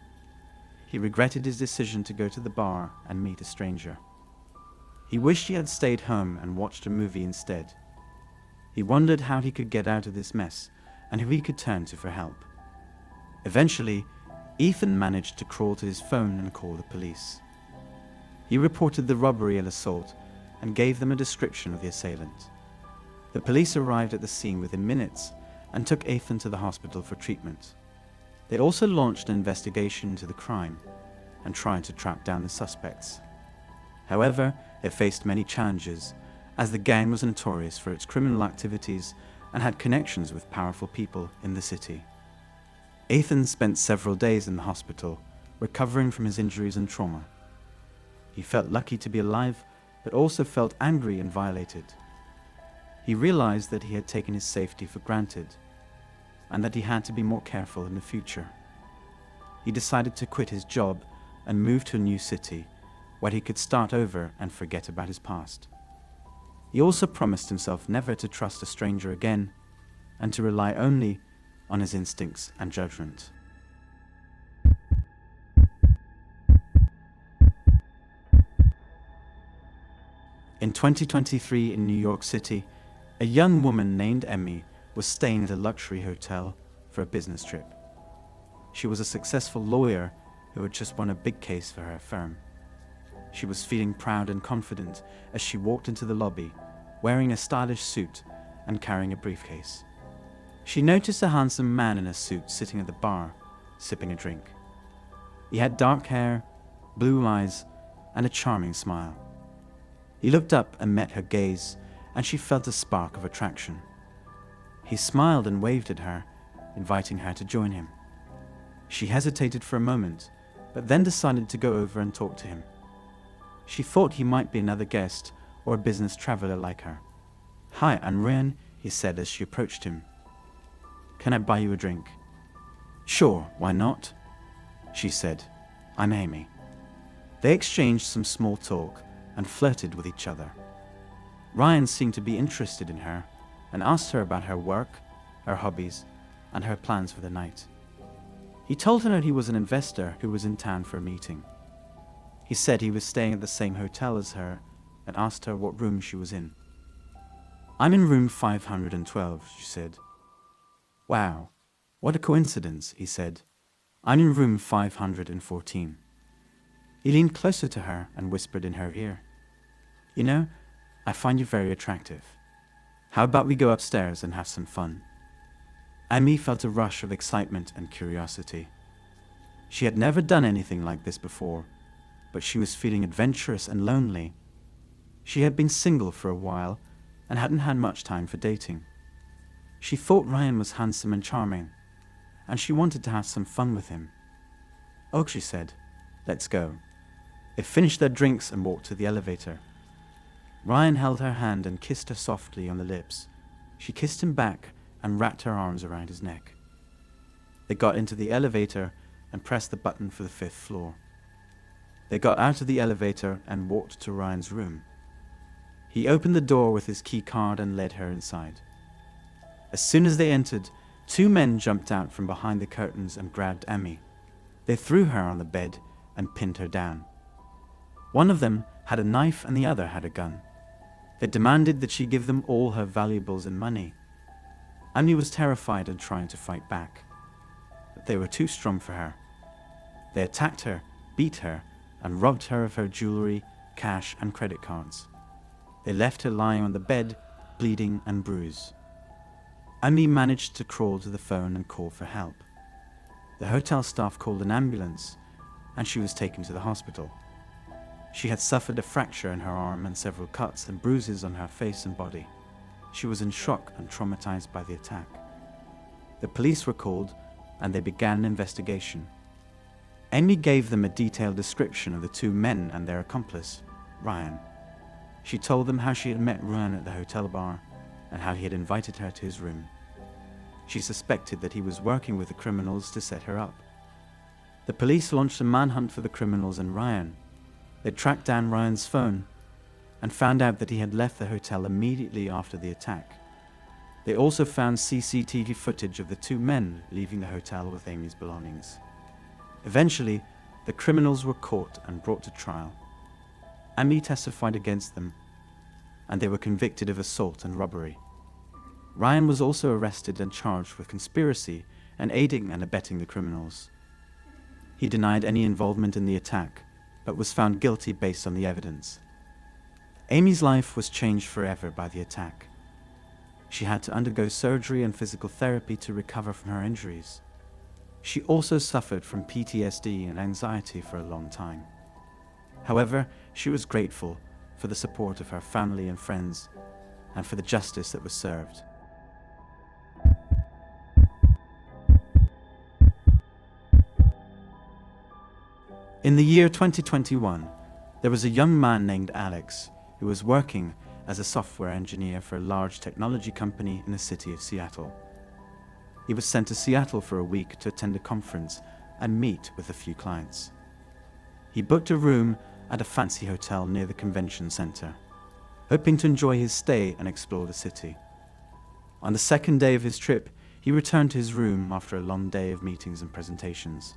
[SPEAKER 1] He regretted his decision to go to the bar and meet a stranger. He wished he had stayed home and watched a movie instead. He wondered how he could get out of this mess and who he could turn to for help. Eventually, Ethan managed to crawl to his phone and call the police. He reported the robbery and assault and gave them a description of the assailant. The police arrived at the scene within minutes and took Ethan to the hospital for treatment. They also launched an investigation into the crime and tried to track down the suspects. However, it faced many challenges, as the gang was notorious for its criminal activities and had connections with powerful people in the city. Ethan spent several days in the hospital, recovering from his injuries and trauma. He felt lucky to be alive, but also felt angry and violated. He realized that he had taken his safety for granted, and that he had to be more careful in the future. He decided to quit his job and move to a new city, where he could start over and forget about his past. He also promised himself never to trust a stranger again, and to rely only on his instincts and judgment. In 2023 in New York City, a young woman named Emmy was staying at a luxury hotel for a business trip. She was a successful lawyer who had just won a big case for her firm. She was feeling proud and confident as she walked into the lobby, wearing a stylish suit and carrying a briefcase. She noticed a handsome man in a suit sitting at the bar, sipping a drink. He had dark hair, blue eyes, and a charming smile. He looked up and met her gaze, and she felt a spark of attraction. He smiled and waved at her, inviting her to join him. She hesitated for a moment, but then decided to go over and talk to him. She thought he might be another guest or a business traveler like her. "Hi, I'm Ryan," he said as she approached him. "Can I buy you a drink?" "Sure, why not?" she said. "I'm Amy." They exchanged some small talk and flirted with each other. Ryan seemed to be interested in her and asked her about her work, her hobbies, and her plans for the night. He told her that he was an investor who was in town for a meeting. He said he was staying at the same hotel as her and asked her what room she was in. "I'm in room 512, she said. "Wow, what a coincidence," he said. "I'm in room 514. He leaned closer to her and whispered in her ear, "You know, I find you very attractive. How about we go upstairs and have some fun?" Amy felt a rush of excitement and curiosity. She had never done anything like this before, but she was feeling adventurous and lonely. She had been single for a while and hadn't had much time for dating. She thought Ryan was handsome and charming, and she wanted to have some fun with him. "Oh," she said, "let's go." They finished their drinks and walked to the elevator. Ryan held her hand and kissed her softly on the lips. She kissed him back and wrapped her arms around his neck. They got into the elevator and pressed the button for the 5th floor. They got out of the elevator and walked to Ryan's room. He opened the door with his key card and led her inside. As soon as they entered, 2 men jumped out from behind the curtains and grabbed Amy. They threw her on the bed and pinned her down. One of them had a knife and the other had a gun. They demanded that she give them all her valuables and money. Amy was terrified and trying to fight back, but they were too strong for her. They attacked her, beat her, and robbed her of her jewelry, cash, and credit cards. They left her lying on the bed, bleeding and bruised. Amy managed to crawl to the phone and call for help. The hotel staff called an ambulance, and she was taken to the hospital. She had suffered a fracture in her arm and several cuts and bruises on her face and body. She was in shock and traumatized by the attack. The police were called, and they began an investigation. Amy gave them a detailed description of the 2 men and their accomplice, Ryan. She told them how she had met Ryan at the hotel bar and how he had invited her to his room. She suspected that he was working with the criminals to set her up. The police launched a manhunt for the criminals and Ryan. They tracked down Ryan's phone and found out that he had left the hotel immediately after the attack. They also found CCTV footage of the 2 men leaving the hotel with Amy's belongings. Eventually, the criminals were caught and brought to trial. Amy testified against them, and they were convicted of assault and robbery. Ryan was also arrested and charged with conspiracy and aiding and abetting the criminals. He denied any involvement in the attack, but was found guilty based on the evidence. Amy's life was changed forever by the attack. She had to undergo surgery and physical therapy to recover from her injuries. She also suffered from PTSD and anxiety for a long time. However, she was grateful for the support of her family and friends and for the justice that was served. In the year 2021, there was a young man named Alex who was working as a software engineer for a large technology company in the city of Seattle. He was sent to Seattle for a week to attend a conference and meet with a few clients. He booked a room at a fancy hotel near the convention center, hoping to enjoy his stay and explore the city. On the 2nd day of his trip, he returned to his room after a long day of meetings and presentations.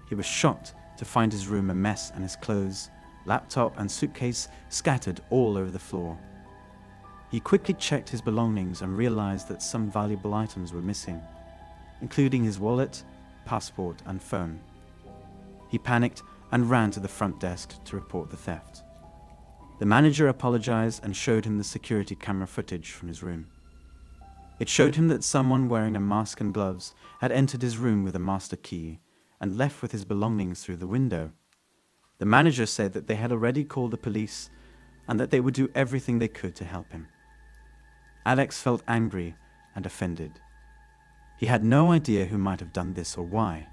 [SPEAKER 1] He was shocked to find his room a mess and his clothes, laptop and suitcase scattered all over the floor. He quickly checked his belongings and realized that some valuable items were missing, including his wallet, passport and phone. He panicked and ran to the front desk to report the theft. The manager apologized and showed him the security camera footage from his room. It showed him that someone wearing a mask and gloves had entered his room with a master key and left with his belongings through the window. The manager said that they had already called the police and that they would do everything they could to help him. Alex felt angry and offended. He had no idea who might have done this or why.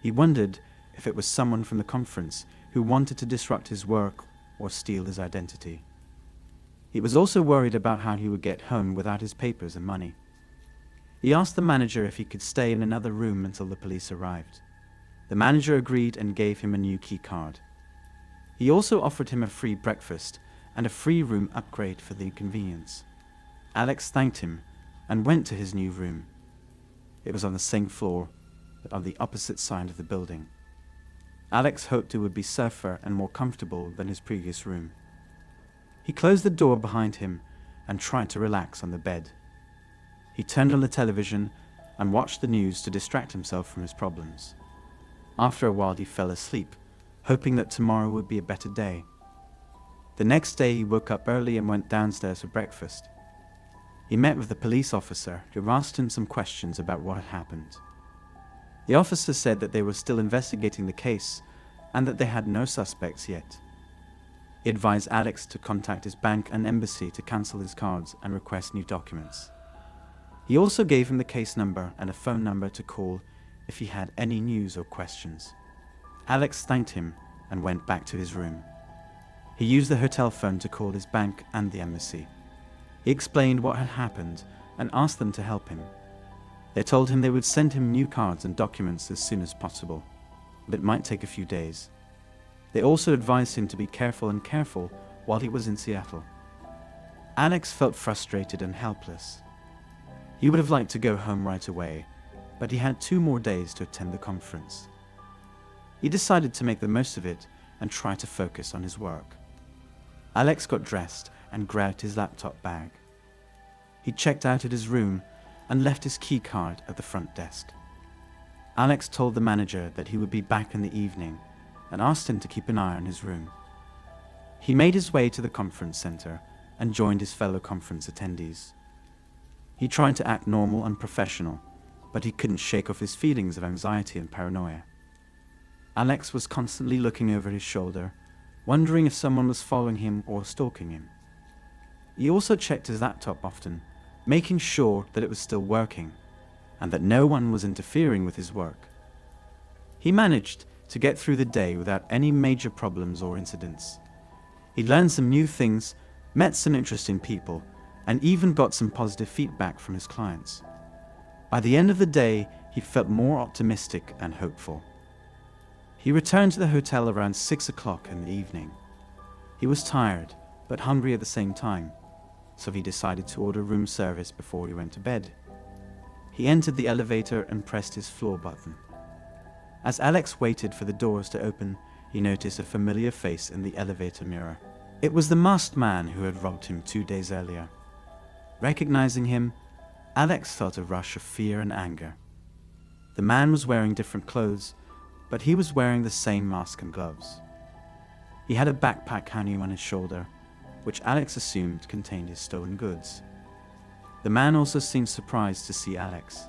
[SPEAKER 1] He wondered if it was someone from the conference who wanted to disrupt his work or steal his identity. He was also worried about how he would get home without his papers and money. He asked the manager if he could stay in another room until the police arrived. The manager agreed and gave him a new key card. He also offered him a free breakfast and a free room upgrade for the inconvenience. Alex thanked him and went to his new room. It was on the same floor, but on the opposite side of the building. Alex hoped it would be safer and more comfortable than his previous room. He closed the door behind him and tried to relax on the bed. He turned on the television and watched the news to distract himself from his problems. After a while he fell asleep, hoping that tomorrow would be a better day. The next day he woke up early and went downstairs for breakfast. He met with a police officer who asked him some questions about what had happened. The officer said that they were still investigating the case and that they had no suspects yet. He advised Alex to contact his bank and embassy to cancel his cards and request new documents. He also gave him the case number and a phone number to call if he had any news or questions. Alex thanked him and went back to his room. He used the hotel phone to call his bank and the embassy. He explained what had happened and asked them to help him. They told him they would send him new cards and documents as soon as possible, but it might take a few days. They also advised him to be careful while he was in Seattle. Alex felt frustrated and helpless. He would have liked to go home right away, but he had 2 more days to attend the conference. He decided to make the most of it and try to focus on his work. Alex got dressed and grabbed his laptop bag. He checked out at his room and left his key card at the front desk. Alex told the manager that he would be back in the evening and asked him to keep an eye on his room. He made his way to the conference center and joined his fellow conference attendees. He tried to act normal and professional, but he couldn't shake off his feelings of anxiety and paranoia. Alex was constantly looking over his shoulder, wondering if someone was following him or stalking him. He also checked his laptop often, making sure that it was still working and that no one was interfering with his work. He managed to get through the day without any major problems or incidents. He learned some new things, met some interesting people, and even got some positive feedback from his clients. By the end of the day, he felt more optimistic and hopeful. He returned to the hotel around 6 o'clock in the evening. He was tired, but hungry at the same time, so he decided to order room service before he went to bed. He entered the elevator and pressed his floor button. As Alex waited for the doors to open, he noticed a familiar face in the elevator mirror. It was the masked man who had robbed him 2 days earlier. Recognizing him, Alex felt a rush of fear and anger. The man was wearing different clothes, but he was wearing the same mask and gloves. He had a backpack hanging on his shoulder, which Alex assumed contained his stolen goods. The man also seemed surprised to see Alex.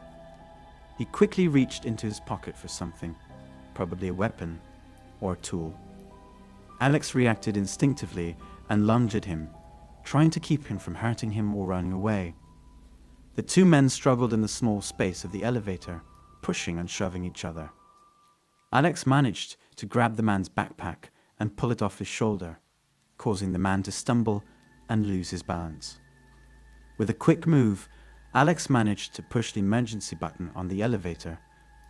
[SPEAKER 1] He quickly reached into his pocket for something, probably a weapon or a tool. Alex reacted instinctively and lunged at him, trying to keep him from hurting him or running away. The 2 men struggled in the small space of the elevator, pushing and shoving each other. Alex managed to grab the man's backpack and pull it off his shoulder, causing the man to stumble and lose his balance. With a quick move, Alex managed to push the emergency button on the elevator,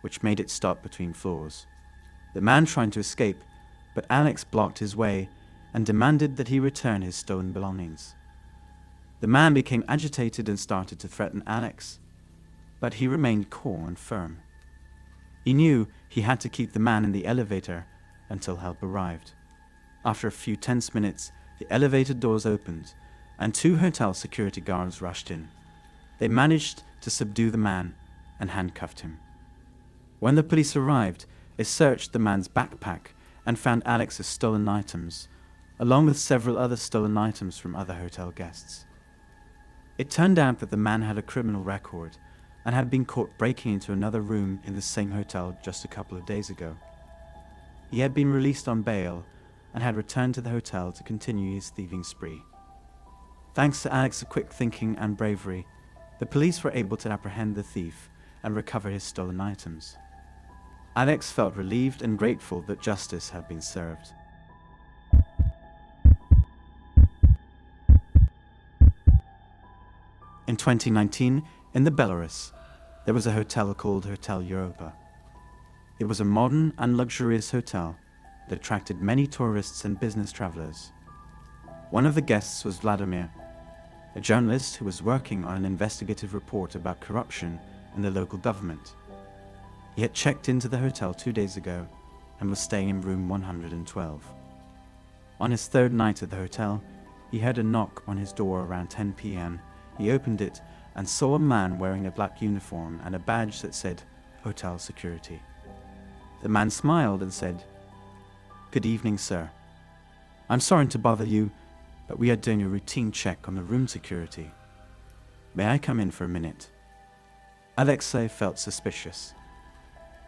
[SPEAKER 1] which made it stop between floors. The man tried to escape, but Alex blocked his way and demanded that he return his stolen belongings. The man became agitated and started to threaten Alex, but he remained cool and firm. He knew he had to keep the man in the elevator until help arrived. After a few tense minutes, the elevator doors opened and 2 hotel security guards rushed in. They managed to subdue the man and handcuffed him. When the police arrived, they searched the man's backpack and found Alex's stolen items, along with several other stolen items from other hotel guests. It turned out that the man had a criminal record and had been caught breaking into another room in the same hotel just a couple of days ago. He had been released on bail and had returned to the hotel to continue his thieving spree. Thanks to Alex's quick thinking and bravery, the police were able to apprehend the thief and recover his stolen items. Alex felt relieved and grateful that justice had been served. In 2019, in the Belarus, there was a hotel called Hotel Europa. It was a modern and luxurious hotel that attracted many tourists and business travelers. One of the guests was Vladimir, a journalist who was working on an investigative report about corruption in the local government. He had checked into the hotel 2 days ago and was staying in room 112. On his third night at the hotel, he heard a knock on his door around 10 p.m. He opened it and saw a man wearing a black uniform and a badge that said Hotel Security. The man smiled and said, "Good evening, sir. I'm sorry to bother you, but we are doing a routine check on the room security. May I come in for a minute?" Alexei felt suspicious.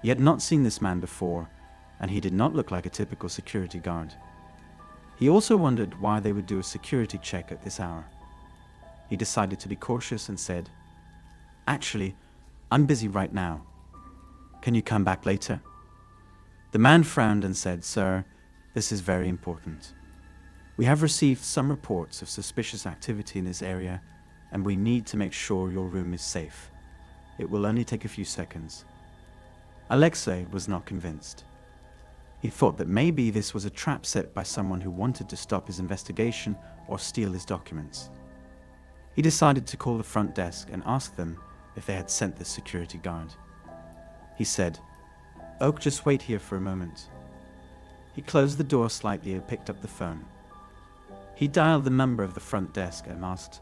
[SPEAKER 1] He had not seen this man before, and he did not look like a typical security guard. He also wondered why they would do a security check at this hour. He decided to be cautious and said, "Actually, I'm busy right now. Can you come back later?" The man frowned and said, "Sir, this is very important. We have received some reports of suspicious activity in this area, and we need to make sure your room is safe. It will only take a few seconds." Alexei was not convinced. He thought that maybe this was a trap set by someone who wanted to stop his investigation or steal his documents. He decided to call the front desk and ask them if they had sent the security guard. He said, "Oh, just wait here for a moment." He closed the door slightly and picked up the phone. He dialed the number of the front desk and asked,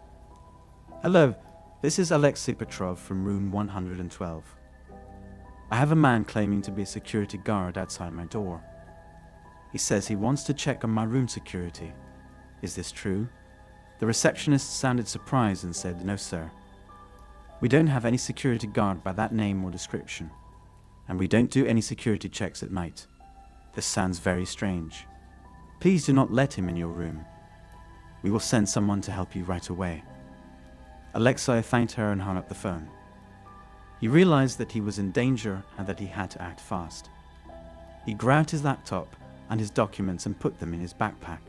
[SPEAKER 1] "Hello, this is Alexei Petrov from room 112. I have a man claiming to be a security guard outside my door. He says he wants to check on my room security. Is this true?" The receptionist sounded surprised and said, "No, sir. We don't have any security guard by that name or description, and we don't do any security checks at night. This sounds very strange. Please do not let him in your room. We will send someone to help you right away." Alexei thanked her and hung up the phone. He realized that he was in danger and that he had to act fast. He grabbed his laptop and his documents and put them in his backpack.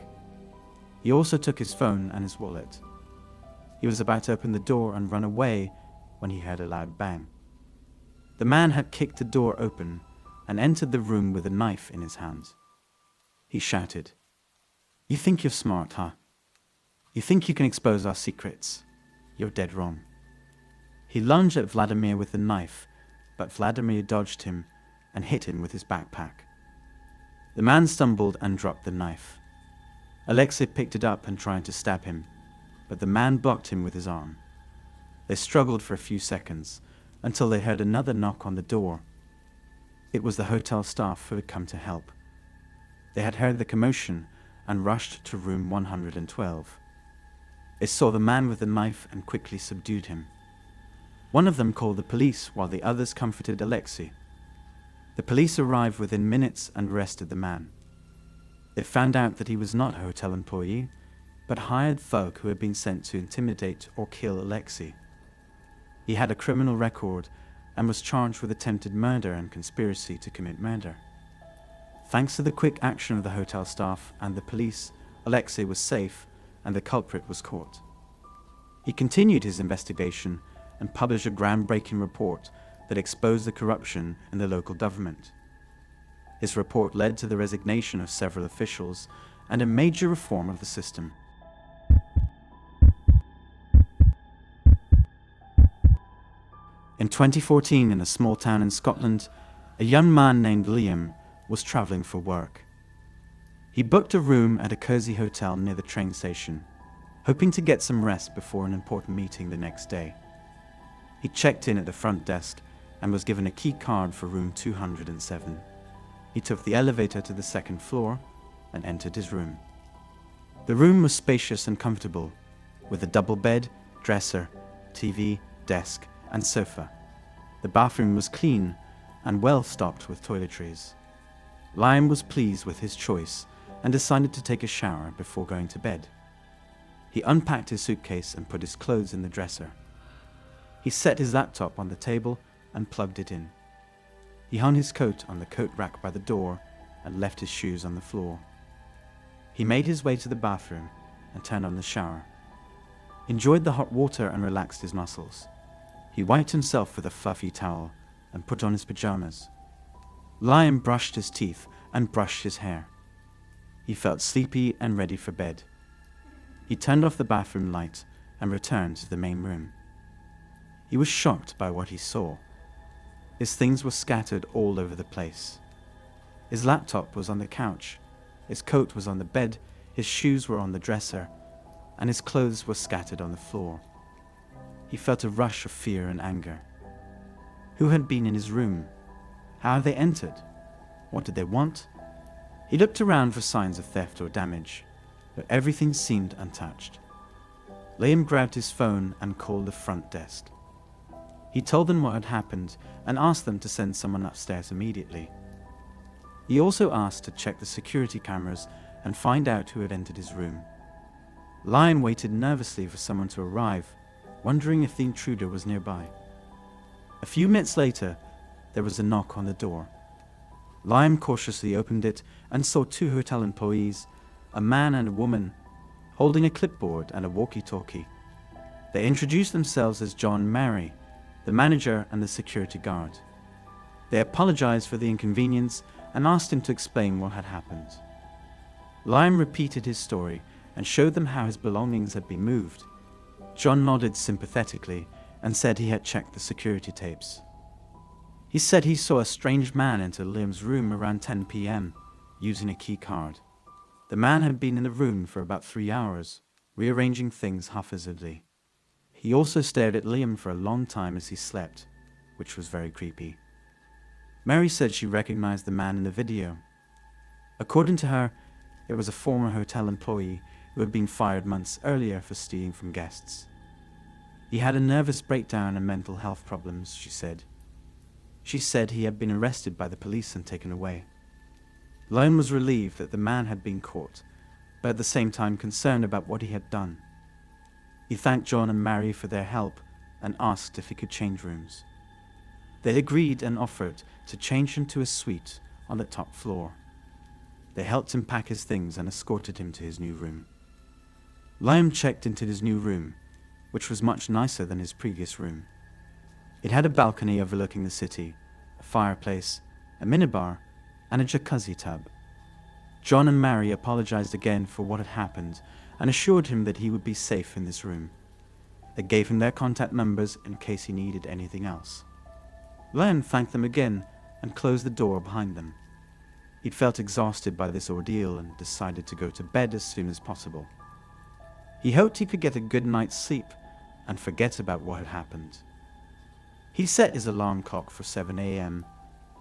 [SPEAKER 1] He also took his phone and his wallet. He was about to open the door and run away when he heard a loud bang. The man had kicked the door open and entered the room with a knife in his hand. He shouted, "You think you're smart, huh? You think you can expose our secrets? You're dead wrong." He lunged at Vladimir with the knife, but Vladimir dodged him and hit him with his backpack. The man stumbled and dropped the knife. Alexei picked it up and tried to stab him, but the man blocked him with his arm. They struggled for a few seconds until they heard another knock on the door. It was the hotel staff who had come to help. They had heard the commotion and rushed to room 112. They saw the man with the knife and quickly subdued him. One of them called the police while the others comforted Alexei. The police arrived within minutes and arrested the man. They found out that he was not a hotel employee, but hired thug who had been sent to intimidate or kill Alexei. He had a criminal record and was charged with attempted murder and conspiracy to commit murder. Thanks to the quick action of the hotel staff and the police, Alexei was safe and the culprit was caught. He continued his investigation and published a groundbreaking report that exposed the corruption in the local government. His report led to the resignation of several officials and a major reform of the system. In 2014, in a small town in Scotland, a young man named Liam was traveling for work. He booked a room at a cozy hotel near the train station, hoping to get some rest before an important meeting the next day. He checked in at the front desk and was given a key card for room 207. He took the elevator to the second floor and entered his room. The room was spacious and comfortable, with a double bed, dresser, TV, desk, and sofa. The bathroom was clean and well stocked with toiletries. Liam was pleased with his choice and decided to take a shower before going to bed. He unpacked his suitcase and put his clothes in the dresser. He set his laptop on the table and plugged it in. He hung his coat on the coat rack by the door and left his shoes on the floor. He made his way to the bathroom and turned on the shower. He enjoyed the hot water and relaxed his muscles. He wiped himself with a fluffy towel and put on his pajamas. Liam brushed his teeth and brushed his hair. He felt sleepy and ready for bed. He turned off the bathroom light and returned to the main room. He was shocked by what he saw. His things were scattered all over the place. His laptop was on the couch, his coat was on the bed, his shoes were on the dresser, and his clothes were scattered on the floor. He felt a rush of fear and anger. Who had been in his room? How had they entered? What did they want? He looked around for signs of theft or damage, but everything seemed untouched. Liam grabbed his phone and called the front desk. He told them what had happened and asked them to send someone upstairs immediately. He also asked to check the security cameras and find out who had entered his room. Liam waited nervously for someone to arrive, wondering if the intruder was nearby. A few minutes later, there was a knock on the door. Liam cautiously opened it and saw two hotel employees, a man and a woman, holding a clipboard and a walkie-talkie. They introduced themselves as John and Mary, the manager and the security guard. They apologized for the inconvenience and asked him to explain what had happened. Liam repeated his story and showed them how his belongings had been moved. John nodded sympathetically and said he had checked the security tapes. He said he saw a strange man enter Liam's room around 10 p.m. using a key card. The man had been in the room for about 3 hours, rearranging things haphazardly. He also stared at Liam for a long time as he slept, which was very creepy. Mary said she recognized the man in the video. According to her, it was a former hotel employee who had been fired months earlier for stealing from guests. He had a nervous breakdown and mental health problems, she said. She said he had been arrested by the police and taken away. Liam was relieved that the man had been caught, but at the same time concerned about what he had done. He thanked John and Mary for their help and asked if he could change rooms. They agreed and offered to change him to a suite on the top floor. They helped him pack his things and escorted him to his new room. Liam checked into his new room, which was much nicer than his previous room. It had a balcony overlooking the city, a fireplace, a minibar, and a jacuzzi tub. John and Mary apologized again for what had happened and assured him that he would be safe in this room. They gave him their contact numbers in case he needed anything else. Liam thanked them again and closed the door behind them. He'd felt exhausted by this ordeal and decided to go to bed as soon as possible. He hoped he could get a good night's sleep and forget about what had happened. He set his alarm clock for 7 a.m.,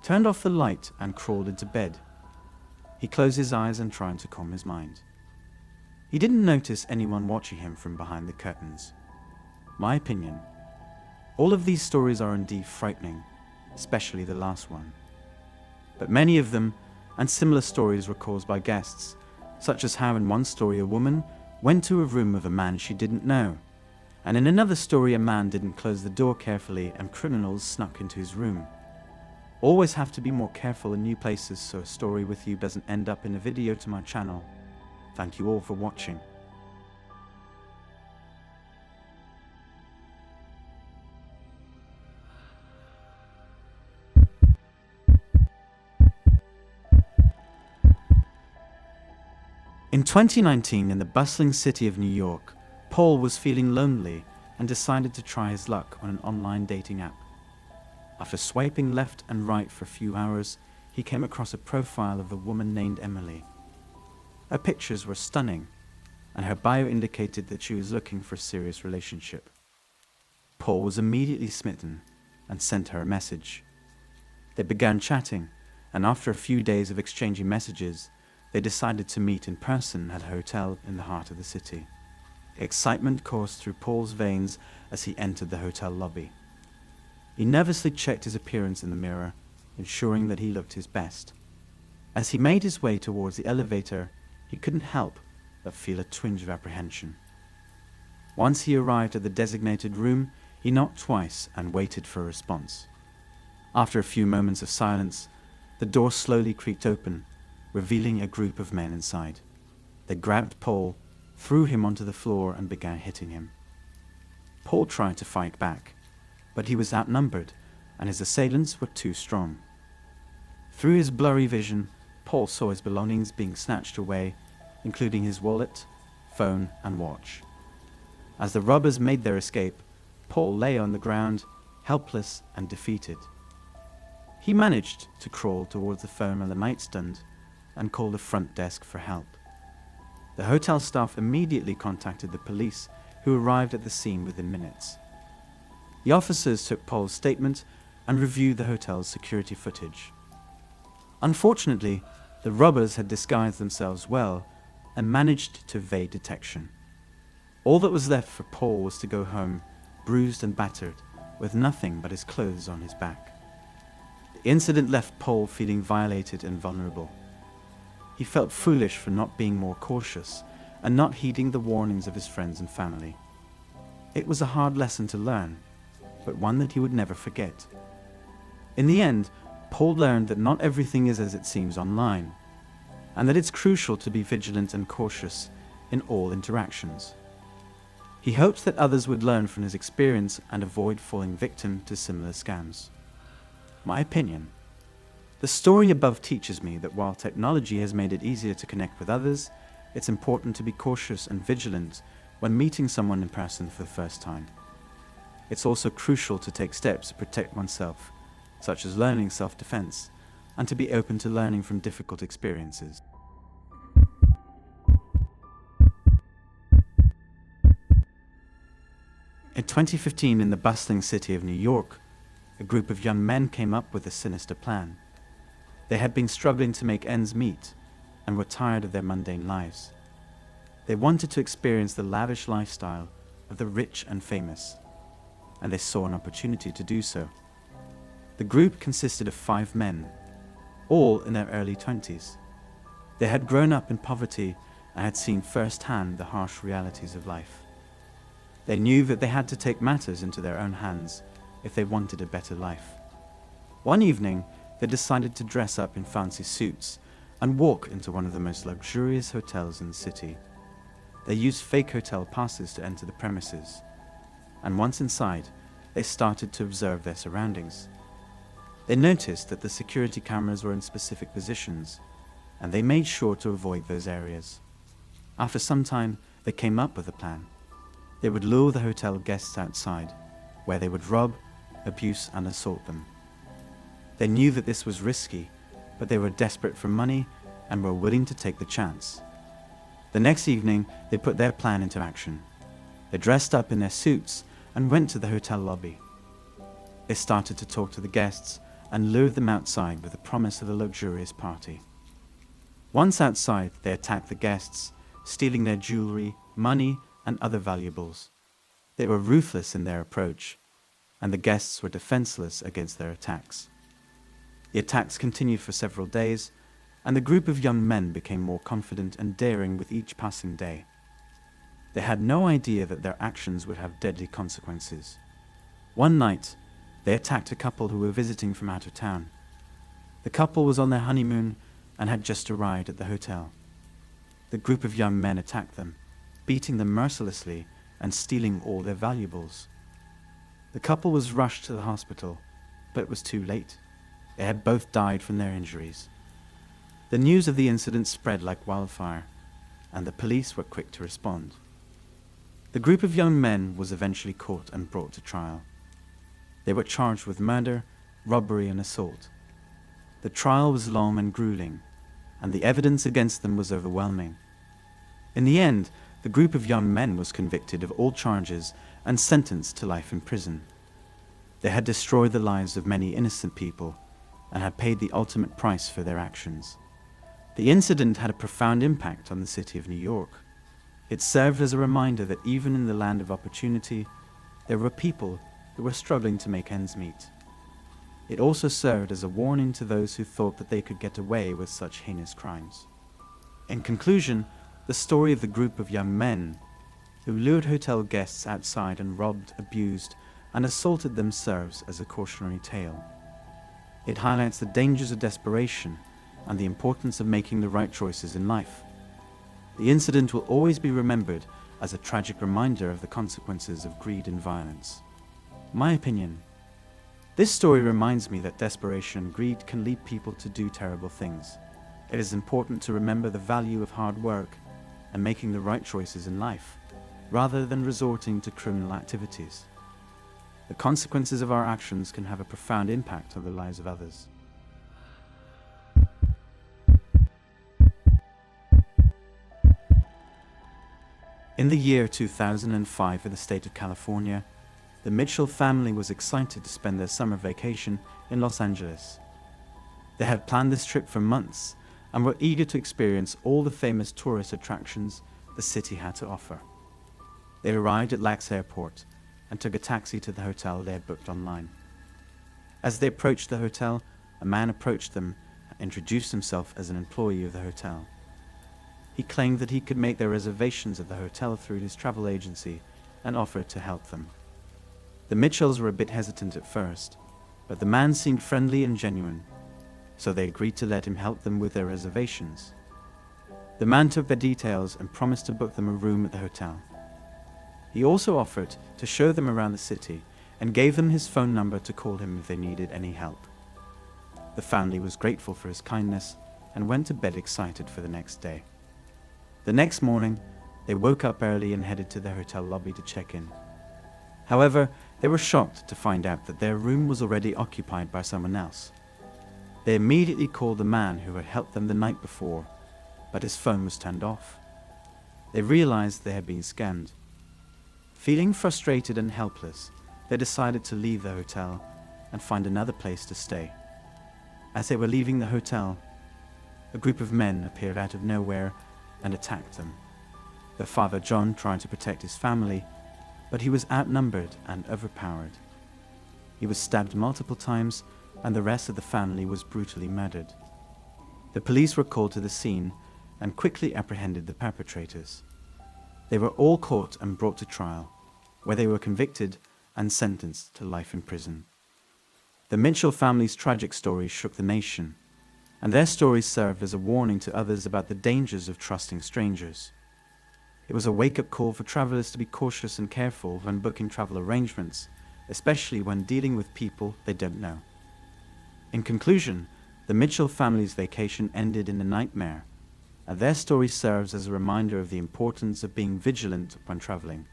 [SPEAKER 1] turned off the light and crawled into bed. He closed his eyes and tried to calm his mind. He didn't notice anyone watching him from behind the curtains. My opinion, all of these stories are indeed frightening, especially the last one. But many of them, and similar stories, were caused by guests, such as how in one story a woman went to a room of a man she didn't know, and in another story a man didn't close the door carefully and criminals snuck into his room. Always have to be more careful in new places so a story with you doesn't end up in a video to my channel. Thank you all for watching. In 2019, in the bustling city of New York, Paul was feeling lonely and decided to try his luck on an online dating app. After swiping left and right for a few hours, he came across a profile of a woman named Emily. Her pictures were stunning, and her bio indicated that she was looking for a serious relationship. Paul was immediately smitten and sent her a message. They began chatting, and after a few days of exchanging messages, they decided to meet in person at a hotel in the heart of the city. Excitement coursed through Paul's veins as he entered the hotel lobby. He nervously checked his appearance in the mirror, ensuring that he looked his best. As he made his way towards the elevator, he couldn't help but feel a twinge of apprehension. Once he arrived at the designated room, he knocked twice and waited for a response. After a few moments of silence, the door slowly creaked open, revealing a group of men inside. They grabbed Paul, threw him onto the floor and began hitting him. Paul tried to fight back, but he was outnumbered and his assailants were too strong. Through his blurry vision, Paul saw his belongings being snatched away, including his wallet, phone, and watch. As the robbers made their escape, Paul lay on the ground, helpless and defeated. He managed to crawl towards the phone on the nightstand and call the front desk for help. The hotel staff immediately contacted the police, who arrived at the scene within minutes. The officers took Paul's statement and reviewed the hotel's security footage. Unfortunately, the robbers had disguised themselves well and managed to evade detection. All that was left for Paul was to go home, bruised and battered, with nothing but his clothes on his back. The incident left Paul feeling violated and vulnerable. He felt foolish for not being more cautious and not heeding the warnings of his friends and family. It was a hard lesson to learn, but one that he would never forget. In the end, Paul learned that not everything is as it seems online, and that it's crucial to be vigilant and cautious in all interactions. He hopes that others would learn from his experience and avoid falling victim to similar scams. My opinion: the story above teaches me that while technology has made it easier to connect with others, it's important to be cautious and vigilant when meeting someone in person for the first time. It's also crucial to take steps to protect oneself, such as learning self-defense, and to be open to learning from difficult experiences. In 2015, in the bustling city of New York, a group of young men came up with a sinister plan. They had been struggling to make ends meet and were tired of their mundane lives. They wanted to experience the lavish lifestyle of the rich and famous, and they saw an opportunity to do so. The group consisted of 5 men, all in their early 20s. They had grown up in poverty and had seen firsthand the harsh realities of life. They knew that they had to take matters into their own hands if they wanted a better life. One evening, they decided to dress up in fancy suits and walk into one of the most luxurious hotels in the city. They used fake hotel passes to enter the premises, and once inside, they started to observe their surroundings. They noticed that the security cameras were in specific positions, and they made sure to avoid those areas. After some time, they came up with a plan. They would lure the hotel guests outside, where they would rob, abuse, and assault them. They knew that this was risky, but they were desperate for money and were willing to take the chance. The next evening, they put their plan into action. They dressed up in their suits and went to the hotel lobby. They started to talk to the guests and lured them outside with the promise of a luxurious party. Once outside, they attacked the guests, stealing their jewelry, money, and other valuables. They were ruthless in their approach, and the guests were defenseless against their attacks. The attacks continued for several days, and the group of young men became more confident and daring with each passing day. They had no idea that their actions would have deadly consequences. One night, they attacked a couple who were visiting from out of town. The couple was on their honeymoon and had just arrived at the hotel. The group of young men attacked them, beating them mercilessly and stealing all their valuables. The couple was rushed to the hospital, but it was too late. They had both died from their injuries. The news of the incident spread like wildfire, and the police were quick to respond. The group of young men was eventually caught and brought to trial. They were charged with murder, robbery, and assault. The trial was long and grueling, and the evidence against them was overwhelming. In the end, the group of young men was convicted of all charges and sentenced to life in prison. They had destroyed the lives of many innocent people and had paid the ultimate price for their actions. The incident had a profound impact on the city of New York. It served as a reminder that even in the land of opportunity, there were people who were struggling to make ends meet. It also served as a warning to those who thought that they could get away with such heinous crimes. In conclusion, the story of the group of young men who lured hotel guests outside and robbed, abused, and assaulted them serves as a cautionary tale. It highlights the dangers of desperation and the importance of making the right choices in life. The incident will always be remembered as a tragic reminder of the consequences of greed and violence. My opinion: this story reminds me that desperation and greed can lead people to do terrible things. It is important to remember the value of hard work and making the right choices in life, rather than resorting to criminal activities. The consequences of our actions can have a profound impact on the lives of others. In the year 2005 in the state of California, the Mitchell family was excited to spend their summer vacation in Los Angeles. They had planned this trip for months and were eager to experience all the famous tourist attractions the city had to offer. They arrived at LAX Airport and took a taxi to the hotel they had booked online. As they approached the hotel, a man approached them and introduced himself as an employee of the hotel. He claimed that he could make their reservations at the hotel through his travel agency and offered to help them. The Mitchells were a bit hesitant at first, but the man seemed friendly and genuine, so they agreed to let him help them with their reservations. The man took their details and promised to book them a room at the hotel. He also offered to show them around the city and gave them his phone number to call him if they needed any help. The family was grateful for his kindness and went to bed excited for the next day. The next morning, they woke up early and headed to the hotel lobby to check in. However, they were shocked to find out that their room was already occupied by someone else. They immediately called the man who had helped them the night before, but his phone was turned off. They realized they had been scammed. Feeling frustrated and helpless, they decided to leave the hotel and find another place to stay. As they were leaving the hotel, a group of men appeared out of nowhere and attacked them. Their father John tried to protect his family, but he was outnumbered and overpowered. He was stabbed multiple times, and the rest of the family was brutally murdered. The police were called to the scene and quickly apprehended the perpetrators. They were all caught and brought to trial, where they were convicted and sentenced to life in prison. The Mitchell family's tragic story shook the nation, and their stories served as a warning to others about the dangers of trusting strangers. It was a wake-up call for travelers to be cautious and careful when booking travel arrangements, especially when dealing with people they don't know. In conclusion, the Mitchell family's vacation ended in a nightmare, and their story serves as a reminder of the importance of being vigilant when traveling.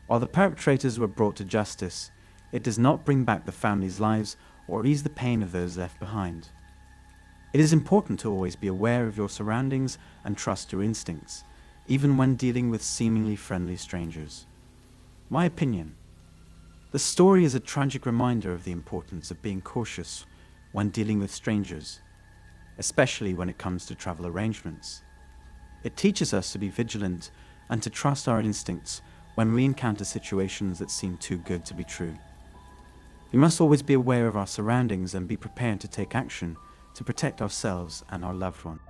[SPEAKER 1] While the perpetrators were brought to justice, it does not bring back the family's lives or ease the pain of those left behind. It is important to always be aware of your surroundings and trust your instincts, even when dealing with seemingly friendly strangers. My opinion: the story is a tragic reminder of the importance of being cautious when dealing with strangers, especially when it comes to travel arrangements. It teaches us to be vigilant and to trust our instincts when we encounter situations that seem too good to be true. We must always be aware of our surroundings and be prepared to take action to protect ourselves and our loved ones.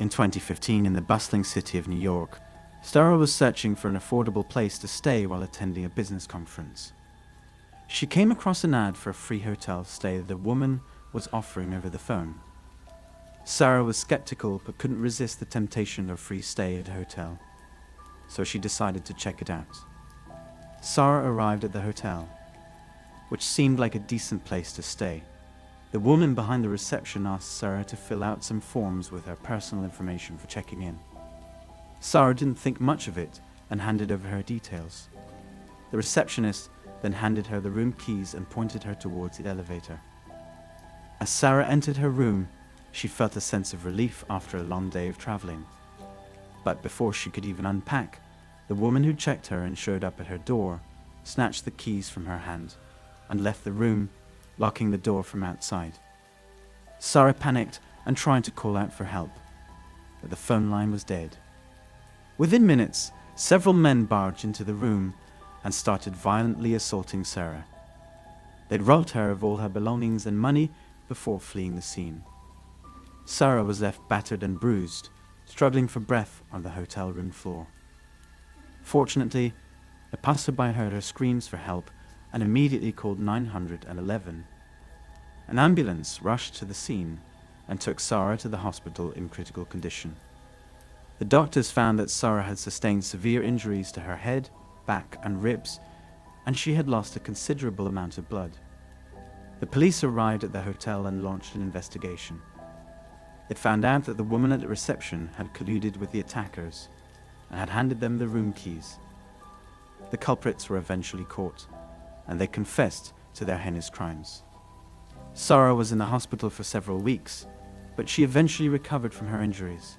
[SPEAKER 1] In 2015, in the bustling city of New York, Sarah was searching for an affordable place to stay while attending a business conference. She came across an ad for a free hotel stay that a woman was offering over the phone. Sarah was skeptical but couldn't resist the temptation of a free stay at a hotel, so she decided to check it out. Sarah arrived at the hotel, which seemed like a decent place to stay. The woman behind the reception asked Sarah to fill out some forms with her personal information for checking in. Sarah didn't think much of it and handed over her details. The receptionist then handed her the room keys and pointed her towards the elevator. As Sarah entered her room, she felt a sense of relief after a long day of traveling. But before she could even unpack, the woman who checked her and showed up at her door snatched the keys from her hand and left the room, locking the door from outside. Sarah panicked and tried to call out for help, but the phone line was dead. Within minutes, several men barged into the room and started violently assaulting Sarah. They'd robbed her of all her belongings and money before fleeing the scene. Sarah was left battered and bruised, struggling for breath on the hotel room floor. Fortunately, a passerby heard her screams for help and immediately called 911. An ambulance rushed to the scene and took Sarah to the hospital in critical condition. The doctors found that Sarah had sustained severe injuries to her head, back, and ribs, and she had lost a considerable amount of blood. The police arrived at the hotel and launched an investigation. It found out that the woman at the reception had colluded with the attackers and had handed them the room keys. The culprits were eventually caught, and they confessed to their heinous crimes. Sarah was in the hospital for several weeks, but she eventually recovered from her injuries.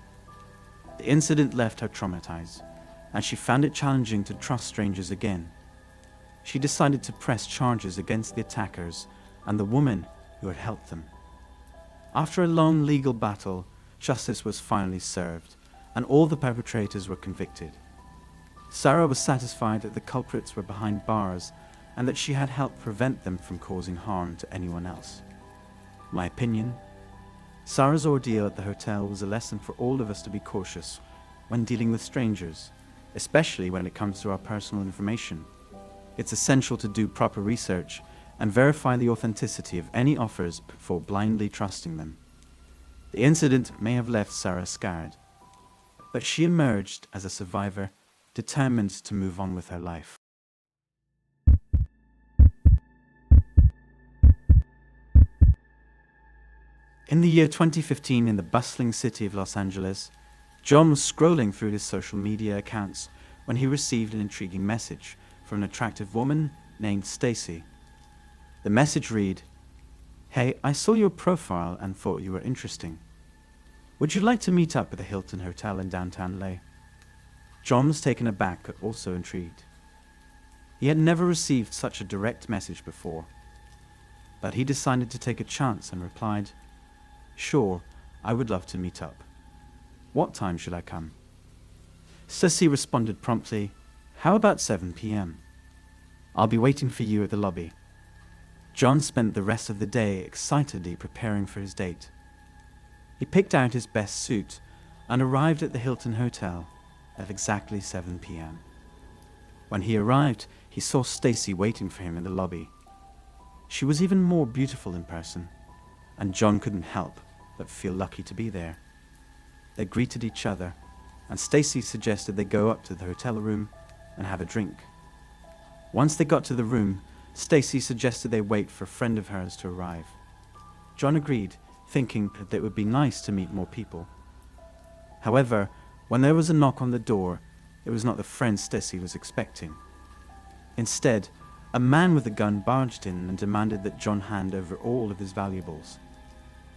[SPEAKER 1] The incident left her traumatized, and she found it challenging to trust strangers again. She decided to press charges against the attackers and the woman who had helped them. After a long legal battle, justice was finally served, and all the perpetrators were convicted. Sarah was satisfied that the culprits were behind bars and that she had helped prevent them from causing harm to anyone else. My opinion? Sarah's ordeal at the hotel was a lesson for all of us to be cautious when dealing with strangers, especially when it comes to our personal information. It's essential to do proper research and verify the authenticity of any offers before blindly trusting them. The incident may have left Sarah scarred, but she emerged as a survivor, determined to move on with her life. In the year 2015, in the bustling city of Los Angeles, John was scrolling through his social media accounts when he received an intriguing message from an attractive woman named Stacy. The message read, "Hey, I saw your profile and thought you were interesting. Would you like to meet up at the Hilton Hotel in downtown LA?" John was taken aback but also intrigued. He had never received such a direct message before, but he decided to take a chance and replied, "Sure, I would love to meet up. What time should I come?" Stacy responded promptly, "How about 7 p.m.? I'll be waiting for you at the lobby." John spent the rest of the day excitedly preparing for his date. He picked out his best suit and arrived at the Hilton Hotel at exactly 7 p.m. When he arrived, he saw Stacy waiting for him in the lobby. She was even more beautiful in person, and John couldn't help but feel lucky to be there. They greeted each other, and Stacy suggested they go up to the hotel room and have a drink. Once they got to the room, Stacy suggested they wait for a friend of hers to arrive. John agreed, thinking that it would be nice to meet more people. However, when there was a knock on the door, it was not the friend Stacy was expecting. Instead, a man with a gun barged in and demanded that John hand over all of his valuables.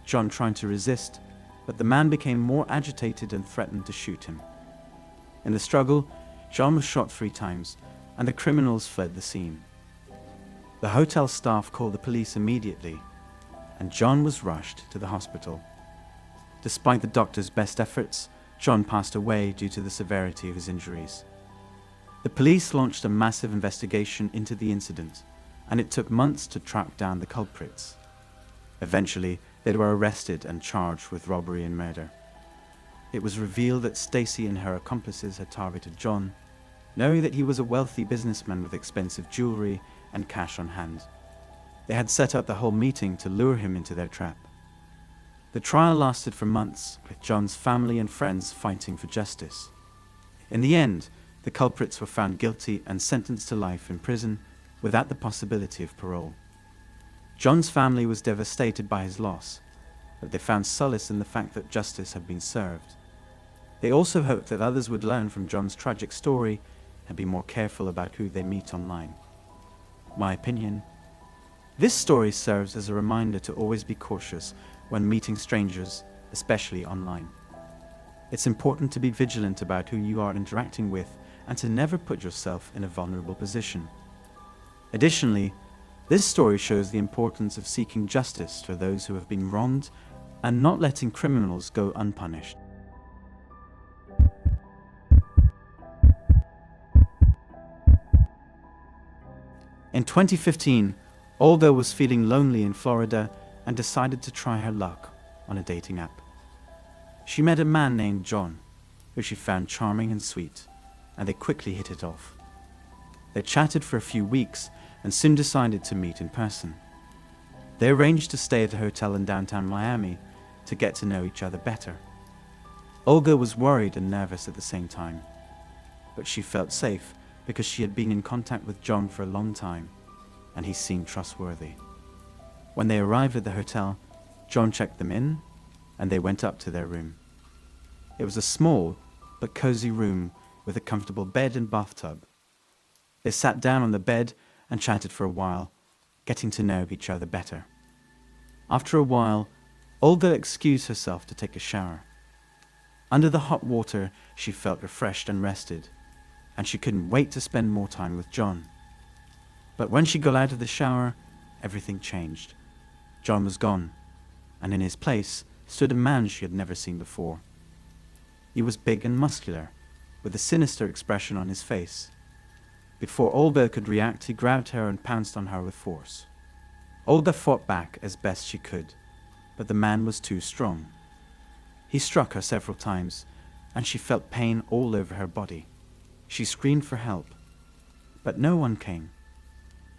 [SPEAKER 1] John tried to resist, but the man became more agitated and threatened to shoot him. In the struggle, John was shot 3 times, and the criminals fled the scene. The hotel staff called the police immediately, and John was rushed to the hospital. Despite the doctor's best efforts, John passed away due to the severity of his injuries. The police launched a massive investigation into the incident, and it took months to track down the culprits. Eventually, they were arrested and charged with robbery and murder. It was revealed that Stacy and her accomplices had targeted John, knowing that he was a wealthy businessman with expensive jewelry and cash on hand. They had set up the whole meeting to lure him into their trap. The trial lasted for months, with John's family and friends fighting for justice. In the end, the culprits were found guilty and sentenced to life in prison without the possibility of parole. John's family was devastated by his loss, but they found solace in the fact that justice had been served. They also hoped that others would learn from John's tragic story and be more careful about who they meet online. My opinion: this story serves as a reminder to always be cautious when meeting strangers, especially online. It's important to be vigilant about who you are interacting with and to never put yourself in a vulnerable position. Additionally, this story shows the importance of seeking justice for those who have been wronged and not letting criminals go unpunished. In 2015, Olga was feeling lonely in Florida and decided to try her luck on a dating app. She met a man named John, who she found charming and sweet, and they quickly hit it off. They chatted for a few weeks and soon decided to meet in person. They arranged to stay at a hotel in downtown Miami to get to know each other better. Olga was worried and nervous at the same time, but she felt safe because she had been in contact with John for a long time, and he seemed trustworthy. When they arrived at the hotel, John checked them in, and they went up to their room. It was a small but cozy room with a comfortable bed and bathtub. They sat down on the bed and chatted for a while, getting to know each other better. After a while, Olga excused herself to take a shower. Under the hot water, she felt refreshed and rested, and she couldn't wait to spend more time with John. But when she got out of the shower, everything changed. John was gone, and in his place stood a man she had never seen before. He was big and muscular, with a sinister expression on his face. Before Olga could react, he grabbed her and pounced on her with force. Olga fought back as best she could, but the man was too strong. He struck her several times, and she felt pain all over her body. She screamed for help, but no one came.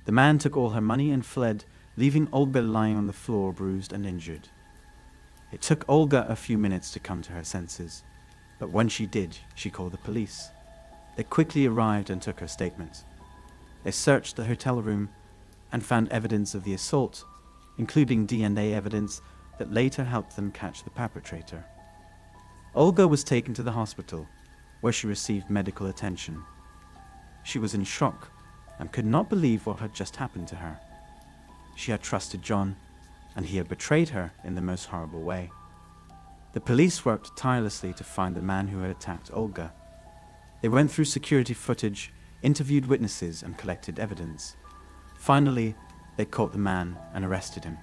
[SPEAKER 1] The man took all her money and fled, leaving Olga lying on the floor, bruised and injured. It took Olga a few minutes to come to her senses, but when she did, she called the police. They quickly arrived and took her statement. They searched the hotel room and found evidence of the assault, including DNA evidence that later helped them catch the perpetrator. Olga was taken to the hospital, where she received medical attention. She was in shock and could not believe what had just happened to her. She had trusted John, and he had betrayed her in the most horrible way. The police worked tirelessly to find the man who had attacked Olga. They went through security footage, interviewed witnesses, and collected evidence. Finally, they caught the man and arrested him.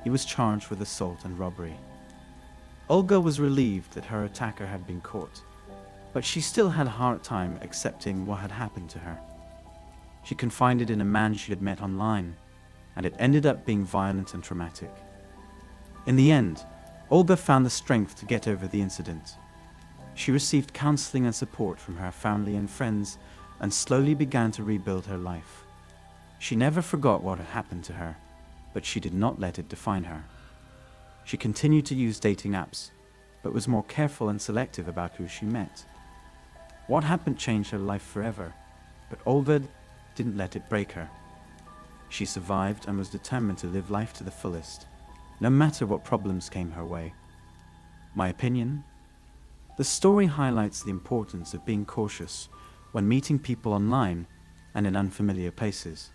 [SPEAKER 1] He was charged with assault and robbery. Olga was relieved that her attacker had been caught, but she still had a hard time accepting what had happened to her. She confided in a man she had met online, and it ended up being violent and traumatic. In the end, Olga found the strength to get over the incident. She received counseling and support from her family and friends, and slowly began to rebuild her life. She never forgot what had happened to her, but she did not let it define her. She continued to use dating apps, but was more careful and selective about who she met. What happened changed her life forever, but Olga didn't let it break her. She survived and was determined to live life to the fullest, no matter what problems came her way. My opinion? The story highlights the importance of being cautious when meeting people online and in unfamiliar places.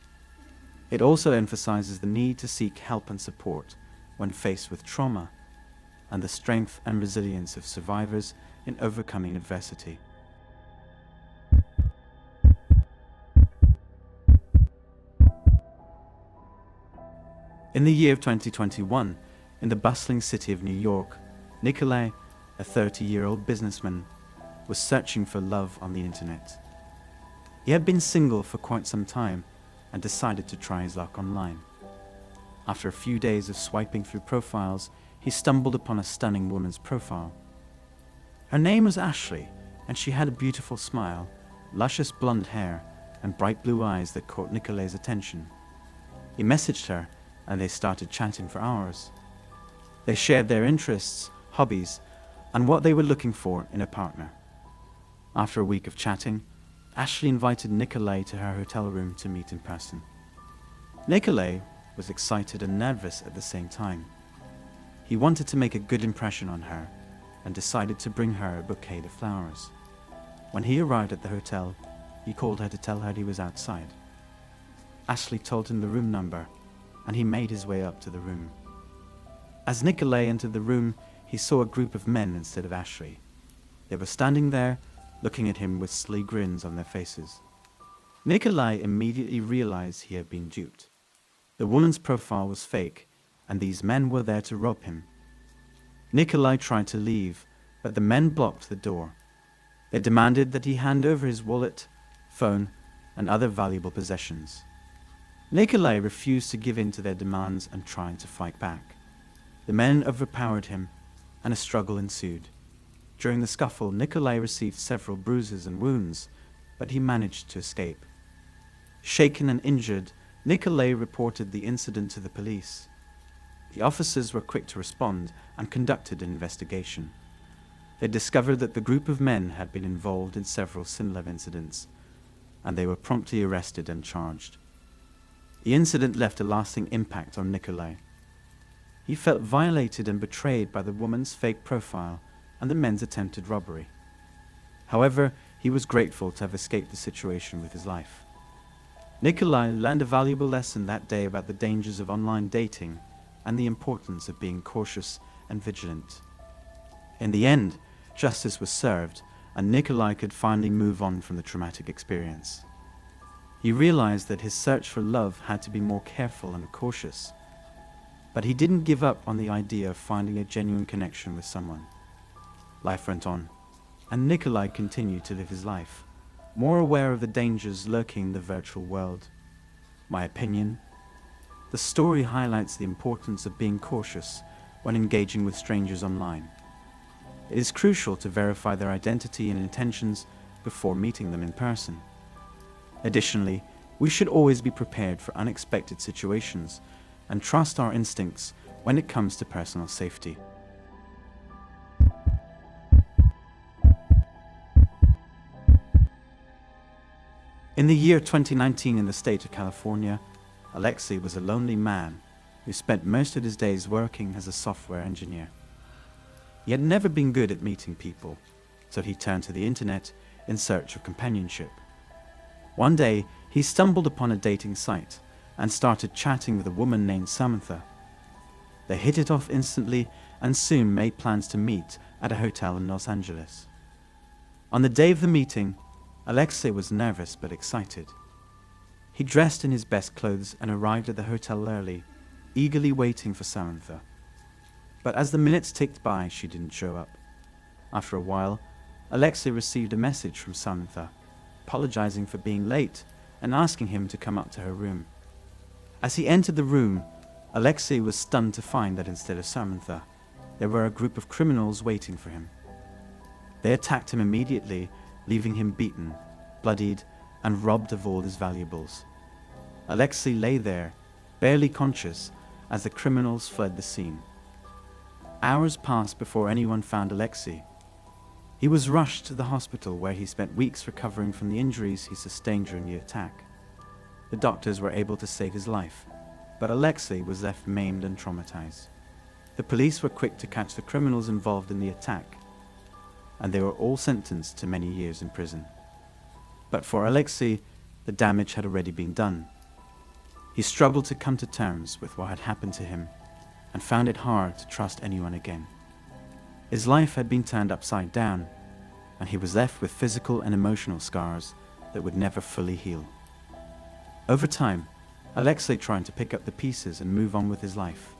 [SPEAKER 1] It also emphasizes the need to seek help and support when faced with trauma, and the strength and resilience of survivors in overcoming adversity. In the year of 2021, in the bustling city of New York, Nikolai, a 30-year-old businessman, was searching for love on the internet. He had been single for quite some time and decided to try his luck online. After a few days of swiping through profiles, he stumbled upon a stunning woman's profile. Her name was Ashley, and she had a beautiful smile, luscious blonde hair, and bright blue eyes that caught Nikolai's attention. He messaged her, and they started chatting for hours. They shared their interests, hobbies, and what they were looking for in a partner. After a week of chatting, Ashley invited Nikolai to her hotel room to meet in person. Nikolai was excited and nervous at the same time. He wanted to make a good impression on her and decided to bring her a bouquet of flowers. When he arrived at the hotel, he called her to tell her he was outside. Ashley told him the room number, and he made his way up to the room. As Nikolai entered the room, he saw a group of men instead of Ashley. They were standing there, looking at him with sly grins on their faces. Nikolai immediately realized he had been duped. The woman's profile was fake, and these men were there to rob him. Nikolai tried to leave, but the men blocked the door. They demanded that he hand over his wallet, phone, and other valuable possessions. Nikolai refused to give in to their demands and tried to fight back. The men overpowered him, and a struggle ensued. During the scuffle, Nikolai received several bruises and wounds, but he managed to escape. Shaken and injured, Nikolai reported the incident to the police. The officers were quick to respond and conducted an investigation. They discovered that the group of men had been involved in several similar incidents, and they were promptly arrested and charged. The incident left a lasting impact on Nikolai. He felt violated and betrayed by the woman's fake profile and the men's attempted robbery. However, he was grateful to have escaped the situation with his life. Nikolai learned a valuable lesson that day about the dangers of online dating and the importance of being cautious and vigilant. In the end, justice was served, and Nikolai could finally move on from the traumatic experience. He realized that his search for love had to be more careful and cautious, but he didn't give up on the idea of finding a genuine connection with someone. Life went on, and Nikolai continued to live his life, more aware of the dangers lurking in the virtual world. My opinion: the story highlights the importance of being cautious when engaging with strangers online. It is crucial to verify their identity and intentions before meeting them in person. Additionally, we should always be prepared for unexpected situations and trust our instincts when it comes to personal safety. In the year 2019 in the state of California, Alexei was a lonely man who spent most of his days working as a software engineer. He had never been good at meeting people, so he turned to the internet in search of companionship. One day, he stumbled upon a dating site and started chatting with a woman named Samantha. They hit it off instantly and soon made plans to meet at a hotel in Los Angeles. On the day of the meeting, Alexei was nervous but excited. He dressed in his best clothes and arrived at the hotel early, eagerly waiting for Samantha. But as the minutes ticked by, she didn't show up. After a while, Alexei received a message from Samantha, apologizing for being late and asking him to come up to her room. As he entered the room, Alexei was stunned to find that instead of Samantha, there were a group of criminals waiting for him. They attacked him immediately, leaving him beaten, bloodied, and robbed of all his valuables. Alexei lay there, barely conscious, as the criminals fled the scene. Hours passed before anyone found Alexei. He was rushed to the hospital where he spent weeks recovering from the injuries he sustained during the attack. The doctors were able to save his life, but Alexei was left maimed and traumatized. The police were quick to catch the criminals involved in the attack, and they were all sentenced to many years in prison. But for Alexei, the damage had already been done. He struggled to come to terms with what had happened to him and found it hard to trust anyone again. His life had been turned upside down, and he was left with physical and emotional scars that would never fully heal. Over time, Alexei tried to pick up the pieces and move on with his life.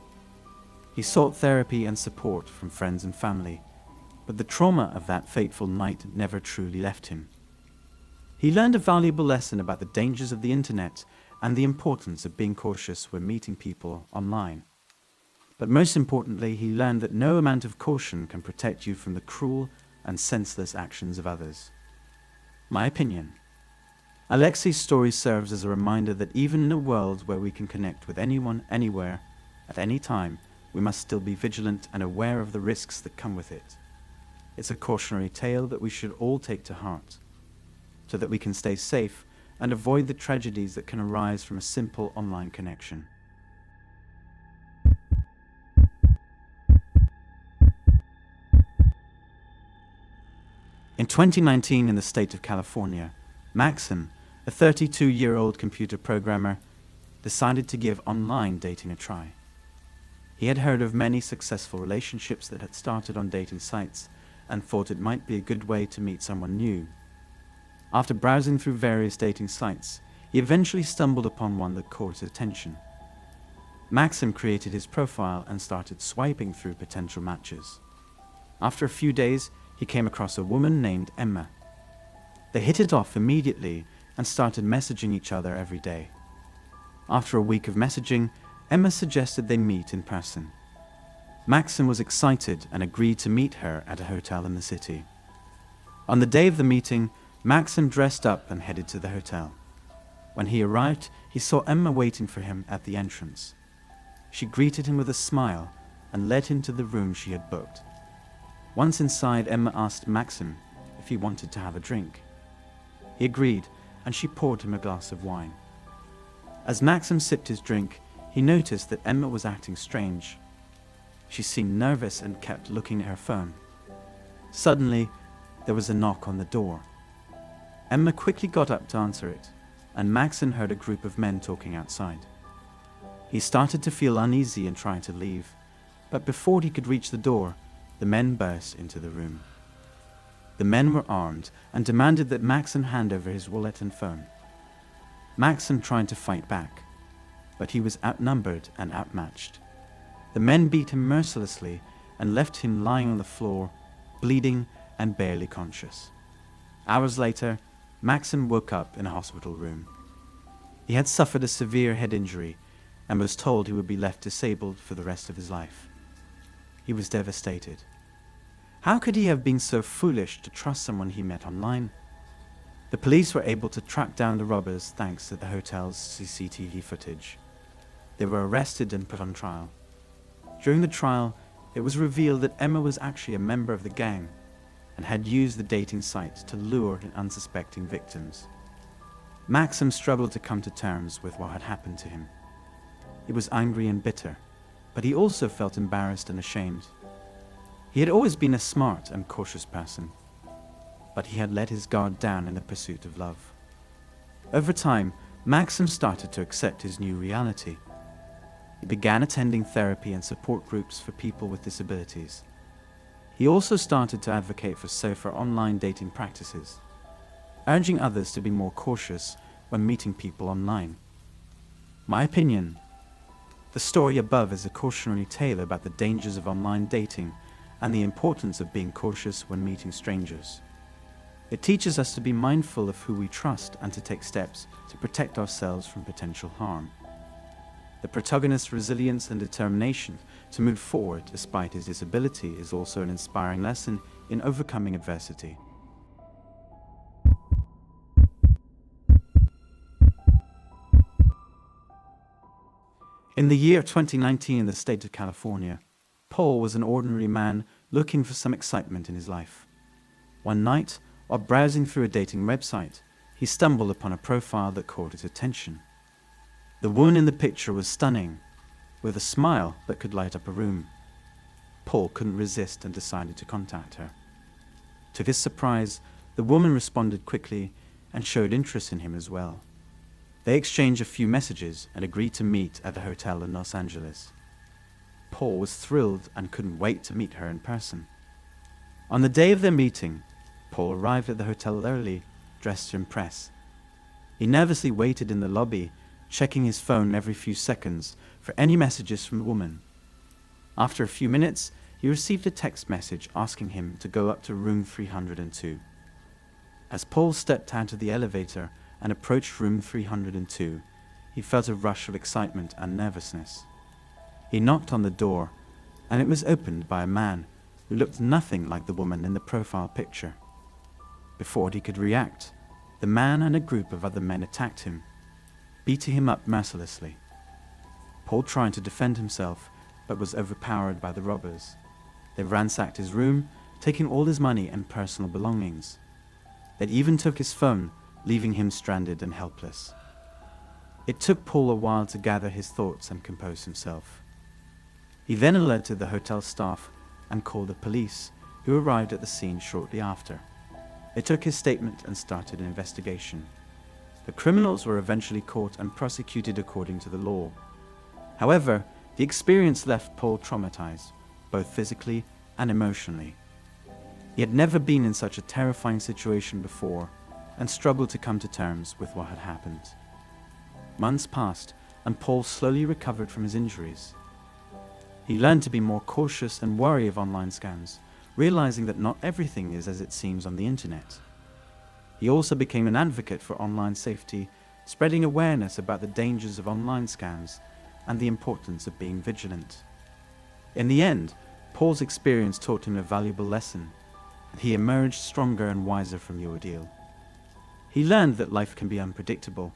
[SPEAKER 1] He sought therapy and support from friends and family, but the trauma of that fateful night never truly left him. He learned a valuable lesson about the dangers of the internet and the importance of being cautious when meeting people online. But most importantly, he learned that no amount of caution can protect you from the cruel and senseless actions of others. My opinion: Alexei's story serves as a reminder that even in a world where we can connect with anyone, anywhere, at any time, we must still be vigilant and aware of the risks that come with it. It's a cautionary tale that we should all take to heart, so that we can stay safe and avoid the tragedies that can arise from a simple online connection. In 2019 in the state of California, Maxim, a 32-year-old computer programmer, decided to give online dating a try. He had heard of many successful relationships that had started on dating sites and thought it might be a good way to meet someone new. After browsing through various dating sites, he eventually stumbled upon one that caught his attention. Maxim created his profile and started swiping through potential matches. After a few days, he came across a woman named Emma. They hit it off immediately and started messaging each other every day. After a week of messaging, Emma suggested they meet in person. Maxim was excited and agreed to meet her at a hotel in the city. On the day of the meeting, Maxim dressed up and headed to the hotel. When he arrived, he saw Emma waiting for him at the entrance. She greeted him with a smile and led him to the room she had booked. Once inside, Emma asked Maxim if he wanted to have a drink. He agreed, and she poured him a glass of wine. As Maxim sipped his drink, he noticed that Emma was acting strange. She seemed nervous and kept looking at her phone. Suddenly, there was a knock on the door. Emma quickly got up to answer it, and Maxim heard a group of men talking outside. He started to feel uneasy and tried to leave, but before he could reach the door, the men burst into the room. The men were armed and demanded that Maxim hand over his wallet and phone. Maxim tried to fight back, but he was outnumbered and outmatched. The men beat him mercilessly and left him lying on the floor, bleeding and barely conscious. Hours later, Maxim woke up in a hospital room. He had suffered a severe head injury and was told he would be left disabled for the rest of his life. He was devastated. How could he have been so foolish to trust someone he met online? The police were able to track down the robbers thanks to the hotel's CCTV footage. They were arrested and put on trial. During the trial, it was revealed that Emma was actually a member of the gang and had used the dating site to lure in unsuspecting victims. Maxim struggled to come to terms with what had happened to him. He was angry and bitter, but he also felt embarrassed and ashamed. He had always been a smart and cautious person, but he had let his guard down in the pursuit of love. Over time, Maxim started to accept his new reality. He began attending therapy and support groups for people with disabilities. He also started to advocate for safer online dating practices, urging others to be more cautious when meeting people online. My opinion: the story above is a cautionary tale about the dangers of online dating and the importance of being cautious when meeting strangers. It teaches us to be mindful of who we trust and to take steps to protect ourselves from potential harm. The protagonist's resilience and determination to move forward despite his disability is also an inspiring lesson in overcoming adversity. In the year 2019 in the state of California, Paul was an ordinary man looking for some excitement in his life. One night, while browsing through a dating website, he stumbled upon a profile that caught his attention. The woman in the picture was stunning, with a smile that could light up a room. Paul couldn't resist and decided to contact her. To his surprise, the woman responded quickly and showed interest in him as well. They exchanged a few messages and agreed to meet at a hotel in Los Angeles. Paul was thrilled and couldn't wait to meet her in person. On the day of their meeting, Paul arrived at the hotel early, dressed to impress. He nervously waited in the lobby, checking his phone every few seconds for any messages from the woman. After a few minutes, he received a text message asking him to go up to room 302. As Paul stepped out of the elevator and approached room 302, he felt a rush of excitement and nervousness. He knocked on the door, and it was opened by a man who looked nothing like the woman in the profile picture. Before he could react, the man and a group of other men attacked him, beating him up mercilessly. Paul tried to defend himself, but was overpowered by the robbers. They ransacked his room, taking all his money and personal belongings. They even took his phone, leaving him stranded and helpless. It took Paul a while to gather his thoughts and compose himself. He then alerted the hotel staff and called the police, who arrived at the scene shortly after. They took his statement and started an investigation. The criminals were eventually caught and prosecuted according to the law. However, the experience left Paul traumatized, both physically and emotionally. He had never been in such a terrifying situation before and struggled to come to terms with what had happened. Months passed, and Paul slowly recovered from his injuries. He learned to be more cautious and wary of online scams, realizing that not everything is as it seems on the internet. He also became an advocate for online safety, spreading awareness about the dangers of online scams and the importance of being vigilant. In the end, Paul's experience taught him a valuable lesson, and he emerged stronger and wiser from the ordeal. He learned that life can be unpredictable,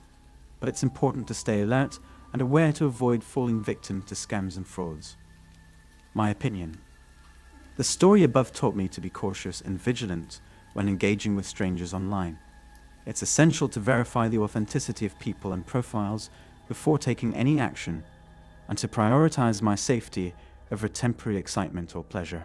[SPEAKER 1] but it's important to stay alert and aware to avoid falling victim to scams and frauds. My opinion: the story above taught me to be cautious and vigilant when engaging with strangers online. It's essential to verify the authenticity of people and profiles before taking any action, and to prioritize my safety over temporary excitement or pleasure.